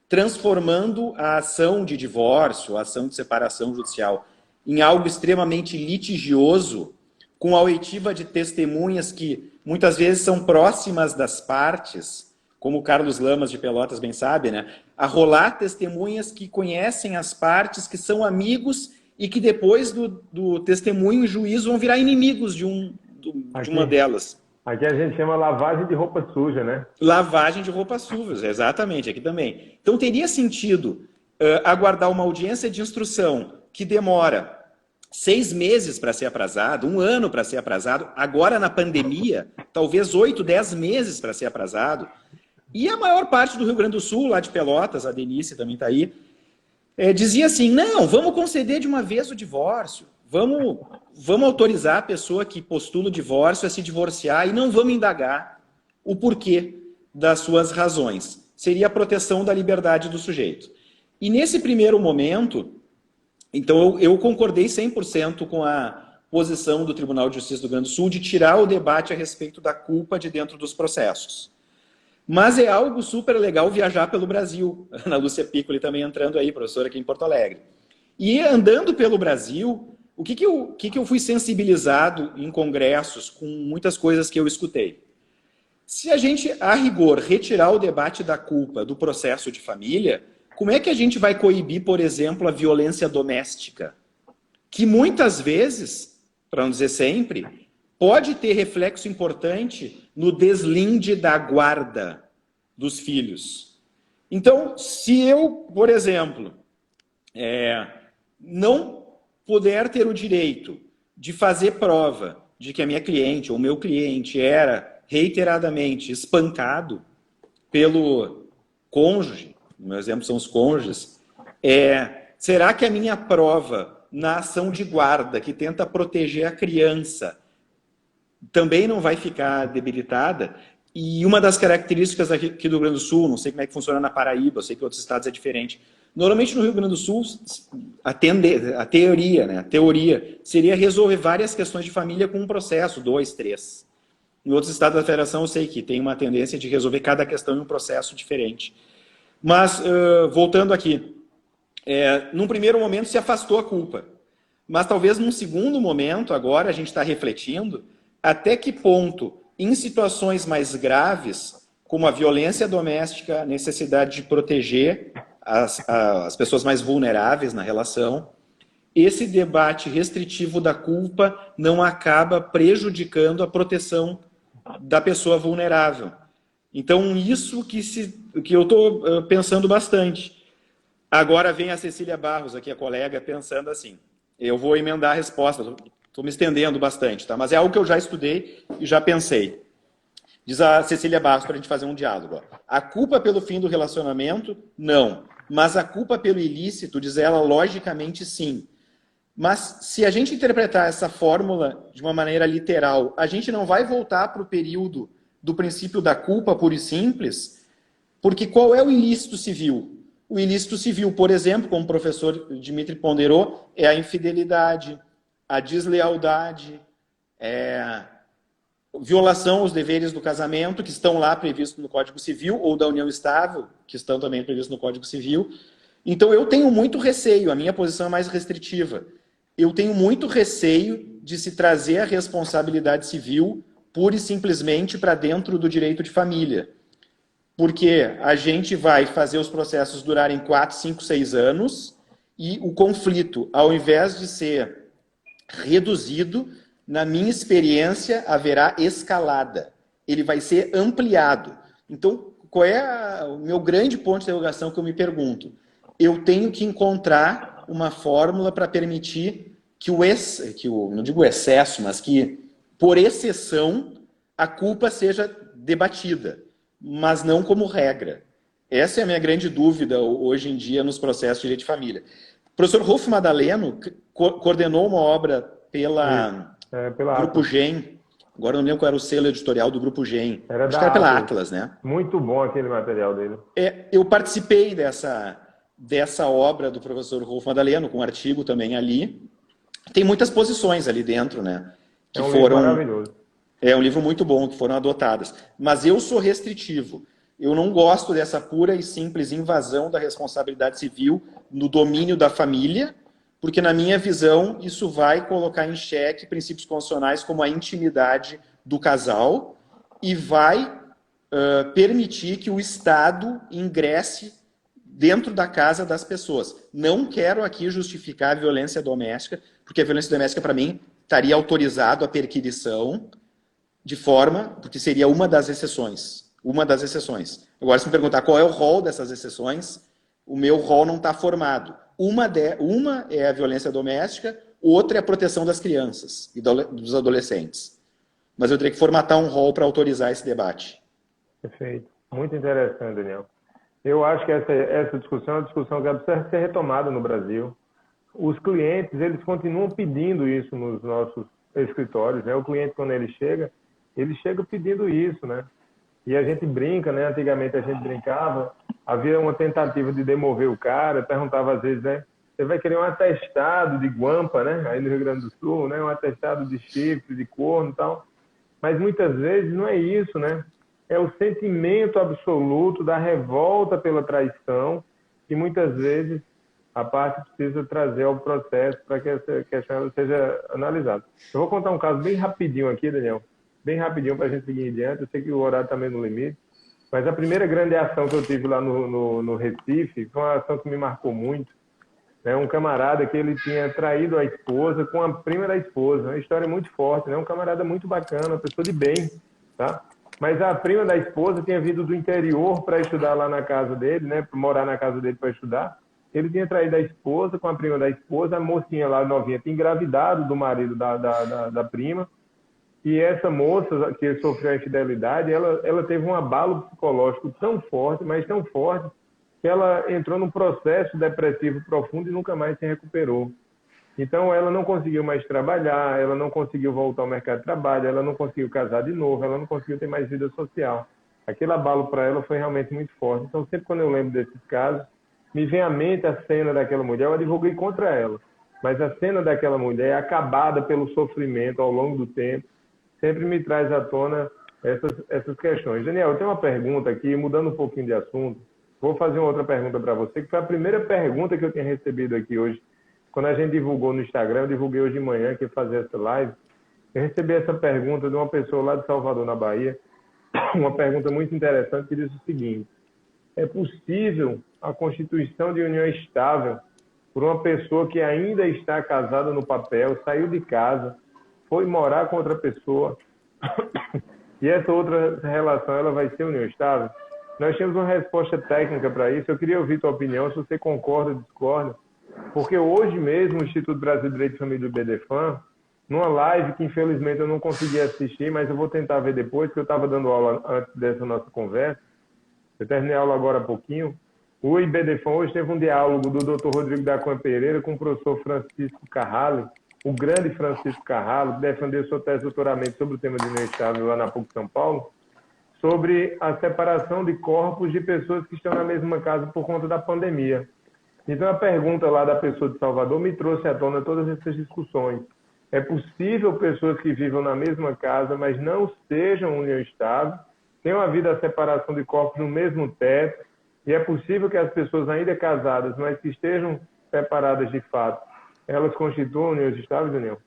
transformando a ação de divórcio, a ação de separação judicial, em algo extremamente litigioso, com a oitiva de testemunhas que muitas vezes são próximas das partes, como o Carlos Lamas de Pelotas bem sabe, né? A rolar testemunhas que conhecem as partes, que são amigos e que depois do testemunho e juízo vão virar inimigos de uma delas. Aqui a gente chama lavagem de roupa suja, né? Lavagem de roupa suja, exatamente, aqui também. Então teria sentido aguardar uma audiência de instrução que demora 6 meses para ser aprazado, 1 ano para ser aprazado, agora na pandemia, talvez 8, 10 meses para ser aprazado. E a maior parte do Rio Grande do Sul, lá de Pelotas, a Denise também está aí, dizia assim, não, vamos conceder de uma vez o divórcio, vamos autorizar a pessoa que postula o divórcio a se divorciar e não vamos indagar o porquê. das suas razões. Seria a proteção da liberdade do sujeito. E nesse primeiro momento, então eu concordei 100% com a posição do Tribunal de Justiça do Rio Grande do Sul de tirar o debate a respeito da culpa de dentro dos processos. Mas é algo super legal viajar pelo Brasil. Ana Lúcia Piccoli também entrando aí, professora aqui em Porto Alegre. E andando pelo Brasil, o que eu fui sensibilizado em congressos com muitas coisas que eu escutei? Se a gente, a rigor, retirar o debate da culpa do processo de família, como é que a gente vai coibir, por exemplo, a violência doméstica? Que muitas vezes, para não dizer sempre, pode ter reflexo importante no deslinde da guarda dos filhos. Então, se eu, por exemplo, não puder ter o direito de fazer prova de que a minha cliente ou o meu cliente era reiteradamente espancado pelo cônjuge, no meu exemplo são os cônjuges, será que a minha prova na ação de guarda que tenta proteger a criança também não vai ficar debilitada? E uma das características aqui do Rio Grande do Sul, não sei como é que funciona na Paraíba, eu sei que em outros estados é diferente. Normalmente no Rio Grande do Sul, a teoria seria resolver várias questões de família com um processo, 2, 3. Em outros estados da federação eu sei que tem uma tendência de resolver cada questão em um processo diferente. Mas, voltando aqui, num primeiro momento se afastou a culpa. Mas talvez num segundo momento, agora a gente está refletindo, até que ponto, em situações mais graves, como a violência doméstica, a necessidade de proteger as pessoas mais vulneráveis na relação, esse debate restritivo da culpa não acaba prejudicando a proteção da pessoa vulnerável. Então, isso que eu estou pensando bastante. Agora vem a Cecília Barros, aqui a colega, pensando assim. Eu vou emendar a resposta, estou me estendendo bastante, tá? Mas é algo que eu já estudei e já pensei. Diz a Cecília Barros para a gente fazer um diálogo. A culpa pelo fim do relacionamento? Não. Mas a culpa pelo ilícito, diz ela, logicamente sim. Mas se a gente interpretar essa fórmula de uma maneira literal, a gente não vai voltar para o período do princípio da culpa pura e simples, porque qual é o ilícito civil? O ilícito civil, por exemplo, como o professor Dimitri ponderou, é a infidelidade, a deslealdade, violação aos deveres do casamento, que estão lá previstos no Código Civil, ou da união estável, que estão também previstos no Código Civil. Então, eu tenho muito receio, a minha posição é mais restritiva, eu tenho muito receio de se trazer a responsabilidade civil pura e simplesmente para dentro do direito de família. Porque a gente vai fazer os processos durarem 4, 5, 6 anos e o conflito, ao invés de ser reduzido, na minha experiência, haverá escalada. Ele vai ser ampliado. Então, qual é o meu grande ponto de interrogação que eu me pergunto? Eu tenho que encontrar uma fórmula para permitir que não digo excesso, mas que, por exceção, a culpa seja debatida, mas não como regra. Essa é a minha grande dúvida hoje em dia nos processos de direito de família. O professor Rolf Madaleno coordenou uma obra pela Grupo Atlas. GEM, agora não lembro qual era o selo editorial do Grupo GEM, Acho que era pela Atlas, né? Muito bom aquele material dele. Eu participei dessa obra do professor Rolf Madaleno, com um artigo também ali. Tem muitas posições ali dentro, né? Que livro maravilhoso. É um livro muito bom, que foram adotadas. Mas eu sou restritivo. Eu não gosto dessa pura e simples invasão da responsabilidade civil no domínio da família, porque, na minha visão, isso vai colocar em xeque princípios constitucionais como a intimidade do casal e vai permitir que o Estado ingresse dentro da casa das pessoas. Não quero aqui justificar a violência doméstica, porque a violência doméstica, para mim, estaria autorizado a perquisição de forma, porque seria uma das exceções. Uma das exceções. Agora, se me perguntar qual é o rol dessas exceções, o meu rol não está formado. Uma é a violência doméstica, outra é a proteção das crianças e dos adolescentes. Mas eu teria que formatar um rol para autorizar esse debate. Perfeito. Muito interessante, Daniel. Eu acho que essa discussão é uma discussão que precisa ser retomada no Brasil. Os clientes, eles continuam pedindo isso nos nossos escritórios, né? O cliente, quando ele chega pedindo isso, né? E a gente brinca, né? Antigamente a gente brincava, havia uma tentativa de demover o cara, perguntava às vezes, né? Você vai querer um atestado de guampa, né? Aí no Rio Grande do Sul, né? Um atestado de chifre, de corno e tal. Mas muitas vezes não é isso, né? É o sentimento absoluto da revolta pela traição que muitas vezes a parte precisa trazer ao processo para que essa questão seja analisada. Eu vou contar um caso bem rapidinho aqui, Daniel, bem rapidinho para a gente seguir em diante. Eu sei que o horário está meio no limite, mas a primeira grande ação que eu tive lá no Recife foi uma ação que me marcou muito. Né? Um camarada que ele tinha traído a esposa com a prima da esposa. Uma história muito forte, né? Um camarada muito bacana, uma pessoa de bem, tá? Mas a prima da esposa tinha vindo do interior para estudar lá na casa dele, né? Para morar na casa dele para estudar. Ele tinha traído a esposa com a prima da esposa, a mocinha lá novinha tinha engravidado do marido da prima, e essa moça que sofreu a infidelidade, ela teve um abalo psicológico tão forte, mas tão forte, que ela entrou num processo depressivo profundo e nunca mais se recuperou. Então, ela não conseguiu mais trabalhar, ela não conseguiu voltar ao mercado de trabalho, ela não conseguiu casar de novo, ela não conseguiu ter mais vida social. Aquele abalo para ela foi realmente muito forte. Então, sempre quando eu lembro desses casos, me vem à mente a cena daquela mulher. Eu advoguei contra ela, mas a cena daquela mulher, acabada pelo sofrimento ao longo do tempo, sempre me traz à tona essas questões. Daniel, eu tenho uma pergunta aqui, mudando um pouquinho de assunto. Vou fazer uma outra pergunta para você, que foi a primeira pergunta que eu tinha recebido aqui hoje. Quando a gente divulgou no Instagram, eu divulguei hoje de manhã que ia fazer essa live. Eu recebi essa pergunta de uma pessoa lá de Salvador, na Bahia. Uma pergunta muito interessante que diz o seguinte: é possível a constituição de união estável por uma pessoa que ainda está casada no papel, saiu de casa, foi morar com outra pessoa, e essa outra relação ela vai ser união estável? Nós temos uma resposta técnica para isso. Eu queria ouvir tua opinião, se você concorda ou discorda, porque hoje mesmo o Instituto Brasil de Direito de Família do BDFAM, numa live que infelizmente eu não consegui assistir, mas eu vou tentar ver depois, porque eu estava dando aula antes dessa nossa conversa. Eu terminei a aula agora há pouquinho. O IBDFAM hoje teve um diálogo do Dr. Rodrigo da Cunha Pereira com o professor Francisco Carrale, o grande Francisco Carrale, que defendeu sua tese de doutoramento sobre o tema de união estável lá na PUC São Paulo, sobre a separação de corpos de pessoas que estão na mesma casa por conta da pandemia. Então, a pergunta lá da pessoa de Salvador me trouxe à tona todas essas discussões. É possível pessoas que vivam na mesma casa, mas não sejam união estável, tenham havido a separação de corpos no mesmo teto, e é possível que as pessoas ainda casadas, mas que estejam separadas de fato, elas constituam uniões estáveis, Daniel?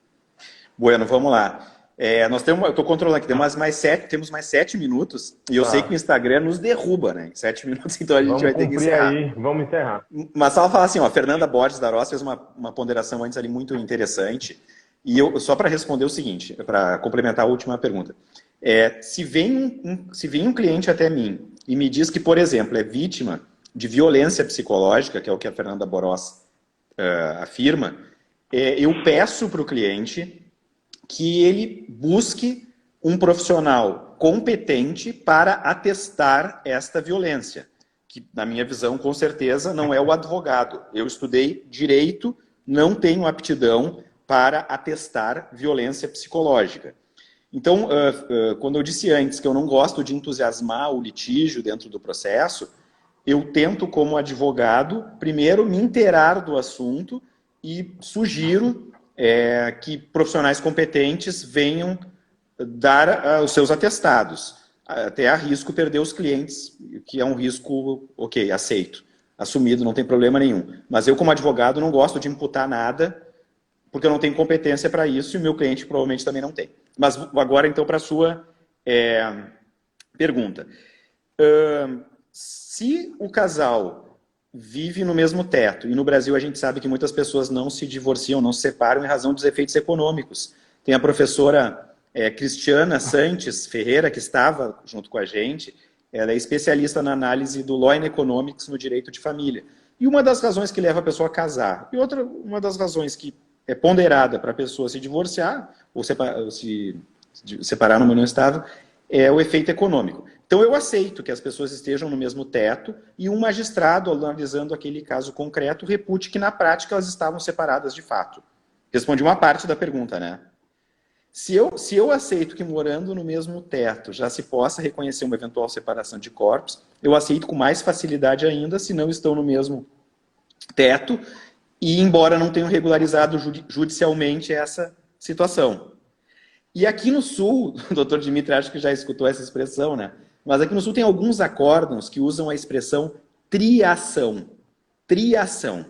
Bueno, vamos lá. Nós temos, eu estou controlando aqui, temos mais 7 minutos, e eu sei que o Instagram nos derruba, né? Em 7 minutos, então a gente vai ter que encerrar. Vamos encerrar. Mas só falar assim, ó, a Fernanda Borges da Roça fez uma ponderação antes ali muito interessante, e eu só para responder o seguinte, para complementar a última pergunta. Se vem um cliente até mim e me diz que, por exemplo, é vítima de violência psicológica, que é o que a Fernanda Borges afirma, eu peço para o cliente que ele busque um profissional competente para atestar esta violência, que, na minha visão, com certeza, não é o advogado. Eu estudei direito, não tenho aptidão para atestar violência psicológica. Então, quando eu disse antes que eu não gosto de entusiasmar o litígio dentro do processo, eu tento, como advogado, primeiro me inteirar do assunto e sugiro que profissionais competentes venham dar os seus atestados. Até arrisco perder os clientes, que é um risco, ok, aceito, assumido, não tem problema nenhum. Mas eu, como advogado, não gosto de imputar nada, porque eu não tenho competência para isso e o meu cliente provavelmente também não tem. Mas agora, então, para a sua pergunta. Se o casal vive no mesmo teto, e no Brasil a gente sabe que muitas pessoas não se divorciam, não se separam em razão dos efeitos econômicos. Tem a professora Cristiana Santos Ferreira, que estava junto com a gente, ela é especialista na análise do Law and Economics no direito de família. E uma das razões que leva a pessoa a casar, e uma das razões que é ponderada para a pessoa se divorciar, ou se separar numa união estável, é o efeito econômico. Então eu aceito que as pessoas estejam no mesmo teto e um magistrado, analisando aquele caso concreto, repute que na prática elas estavam separadas de fato. Respondi uma parte da pergunta, né? Se eu aceito que morando no mesmo teto já se possa reconhecer uma eventual separação de corpos, eu aceito com mais facilidade ainda se não estão no mesmo teto e embora não tenham regularizado judicialmente essa situação. E aqui no Sul, o doutor Dimitri acho que já escutou essa expressão, né? Mas aqui no Sul tem alguns acórdãos que usam a expressão triação. Triação.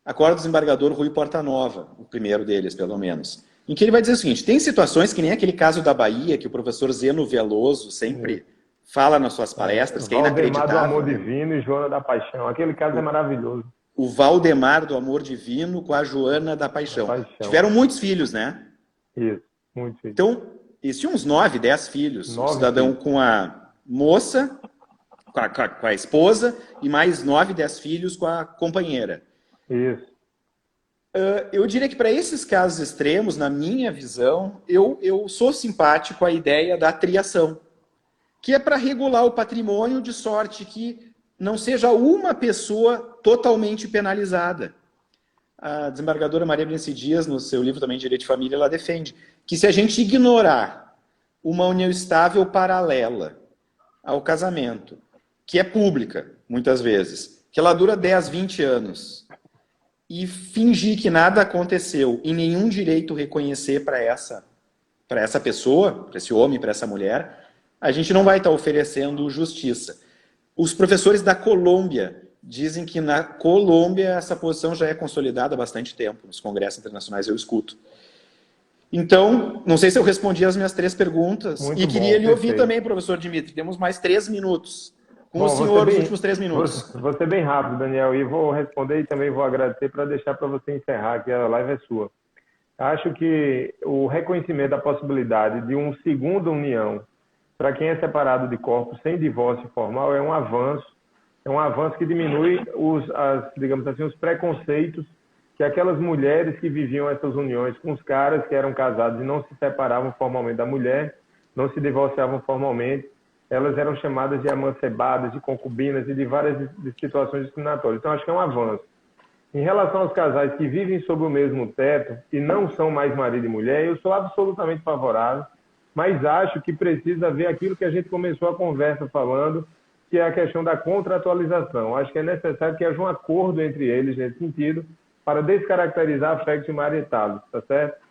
Acórdão do desembargador Rui Portanova, o primeiro deles, pelo menos. Em que ele vai dizer o seguinte, tem situações que nem aquele caso da Bahia, que o professor Zeno Veloso sempre fala nas suas palestras, que é inacreditável. Valdemar do Amor Divino e Joana da Paixão. Aquele caso é maravilhoso. O Valdemar do Amor Divino com a Joana da Paixão. Tiveram muitos filhos, né? Isso, muitos filhos. Então, eles tinham uns 9, 10 filhos. Um cidadão com a moça, com a esposa, e mais 9, 10 filhos com a companheira. Isso. Eu diria que para esses casos extremos, na minha visão, eu sou simpático à ideia da triação, que é para regular o patrimônio de sorte que não seja uma pessoa totalmente penalizada. A desembargadora Maria Brenci Dias, no seu livro também Direito de Família, ela defende que se a gente ignorar uma união estável paralela ao casamento, que é pública, muitas vezes, que ela dura 10, 20 anos, e fingir que nada aconteceu e nenhum direito reconhecer para essa pessoa, para esse homem, para essa mulher, a gente não vai estar oferecendo justiça. Os professores da Colômbia dizem que na Colômbia essa posição já é consolidada há bastante tempo, nos congressos internacionais eu escuto. Então, não sei se eu respondi as minhas 3 perguntas. Muito e queria lhe ouvir também, professor Dimitri. Temos mais 3 minutos. Com o senhor, os últimos 3 minutos. Vou ser bem rápido, Daniel, e vou responder e também vou agradecer para deixar para você encerrar, que a live é sua. Acho que o reconhecimento da possibilidade de uma segunda união para quem é separado de corpos sem divórcio formal é um avanço que diminui digamos assim, os preconceitos que aquelas mulheres que viviam essas uniões com os caras que eram casados e não se separavam formalmente da mulher, não se divorciavam formalmente, elas eram chamadas de amancebadas, de concubinas e de várias situações discriminatórias. Então, acho que é um avanço. Em relação aos casais que vivem sob o mesmo teto e não são mais marido e mulher, eu sou absolutamente favorável, mas acho que precisa haver aquilo que a gente começou a conversa falando, que é a questão da contratualização. Acho que é necessário que haja um acordo entre eles nesse sentido para descaracterizar afetos maritais, tá certo?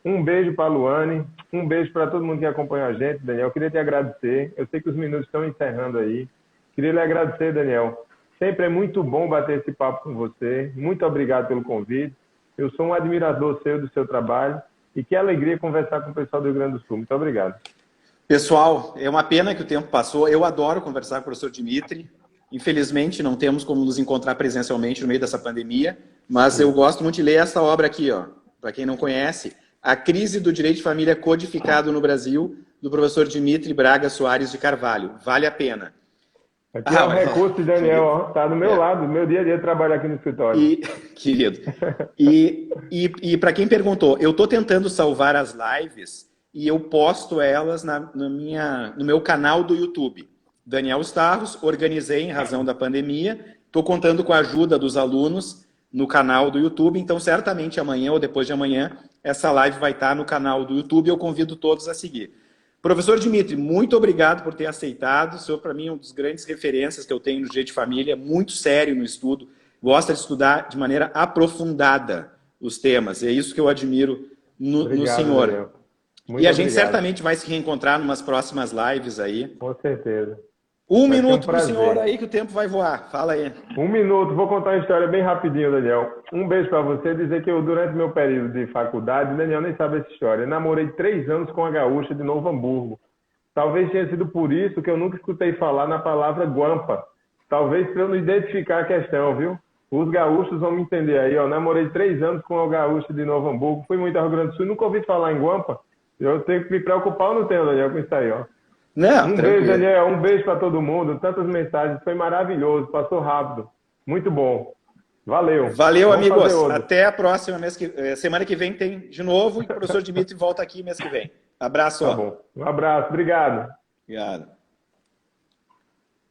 Um beijo para a Luane, um beijo para todo mundo que acompanha a gente, Daniel. Eu queria te agradecer. Eu sei que os minutos estão encerrando aí. Queria lhe agradecer, Daniel. Sempre é muito bom bater esse papo com você. Muito obrigado pelo convite. Eu sou um admirador seu, do seu trabalho. E que alegria conversar com o pessoal do Rio Grande do Sul. Muito obrigado. Pessoal, é uma pena que o tempo passou. Eu adoro conversar com o professor Dimitri. Infelizmente, não temos como nos encontrar presencialmente no meio dessa pandemia. Mas eu gosto muito de ler essa obra aqui, ó. Para quem não conhece, A Crise do Direito de Família Codificado no Brasil, do professor Dimitri Braga Soares de Carvalho. Vale a pena. Aqui é um recurso, Daniel, está do meu lado, meu dia a dia trabalhar aqui no escritório. Querido. E para quem perguntou, eu estou tentando salvar as lives e eu posto elas no meu canal do YouTube. Daniel Starros, organizei em razão da pandemia, estou contando com a ajuda dos alunos no canal do YouTube, então certamente amanhã ou depois de amanhã essa live vai estar no canal do YouTube e eu convido todos a seguir. Professor Dimitri, muito obrigado por ter aceitado. O senhor, para mim, é uma das grandes referências que eu tenho no Direito de Família, muito sério no estudo, gosta de estudar de maneira aprofundada os temas. É isso que eu admiro no senhor. E a gente certamente vai se reencontrar em umas próximas lives aí. Com certeza. Um minuto para o senhor aí que o tempo vai voar. Fala aí. 1 minuto. Vou contar uma história bem rapidinho, Daniel. Um beijo para você. Dizer que eu, durante meu período de faculdade, Daniel nem sabe essa história, eu namorei 3 anos com a gaúcha de Novo Hamburgo. Talvez tenha sido por isso que eu nunca escutei falar na palavra guampa. Talvez para eu não identificar a questão, viu? Os gaúchos vão me entender aí, ó. Namorei 3 anos com a gaúcha de Novo Hamburgo. Fui muito ao Rio Grande do Sul. Nunca ouvi falar em guampa. Eu tenho que me preocupar ou não tenho, Daniel, com isso aí, ó. Não, beijo, Daniel. Um beijo para todo mundo. Tantas mensagens. Foi maravilhoso. Passou rápido. Muito bom. Valeu. Valeu, amigos. Até a próxima. Semana que vem tem de novo. E o professor Dimitri volta aqui mês que vem. Abraço. Tá bom. Um abraço. Obrigado. Obrigado.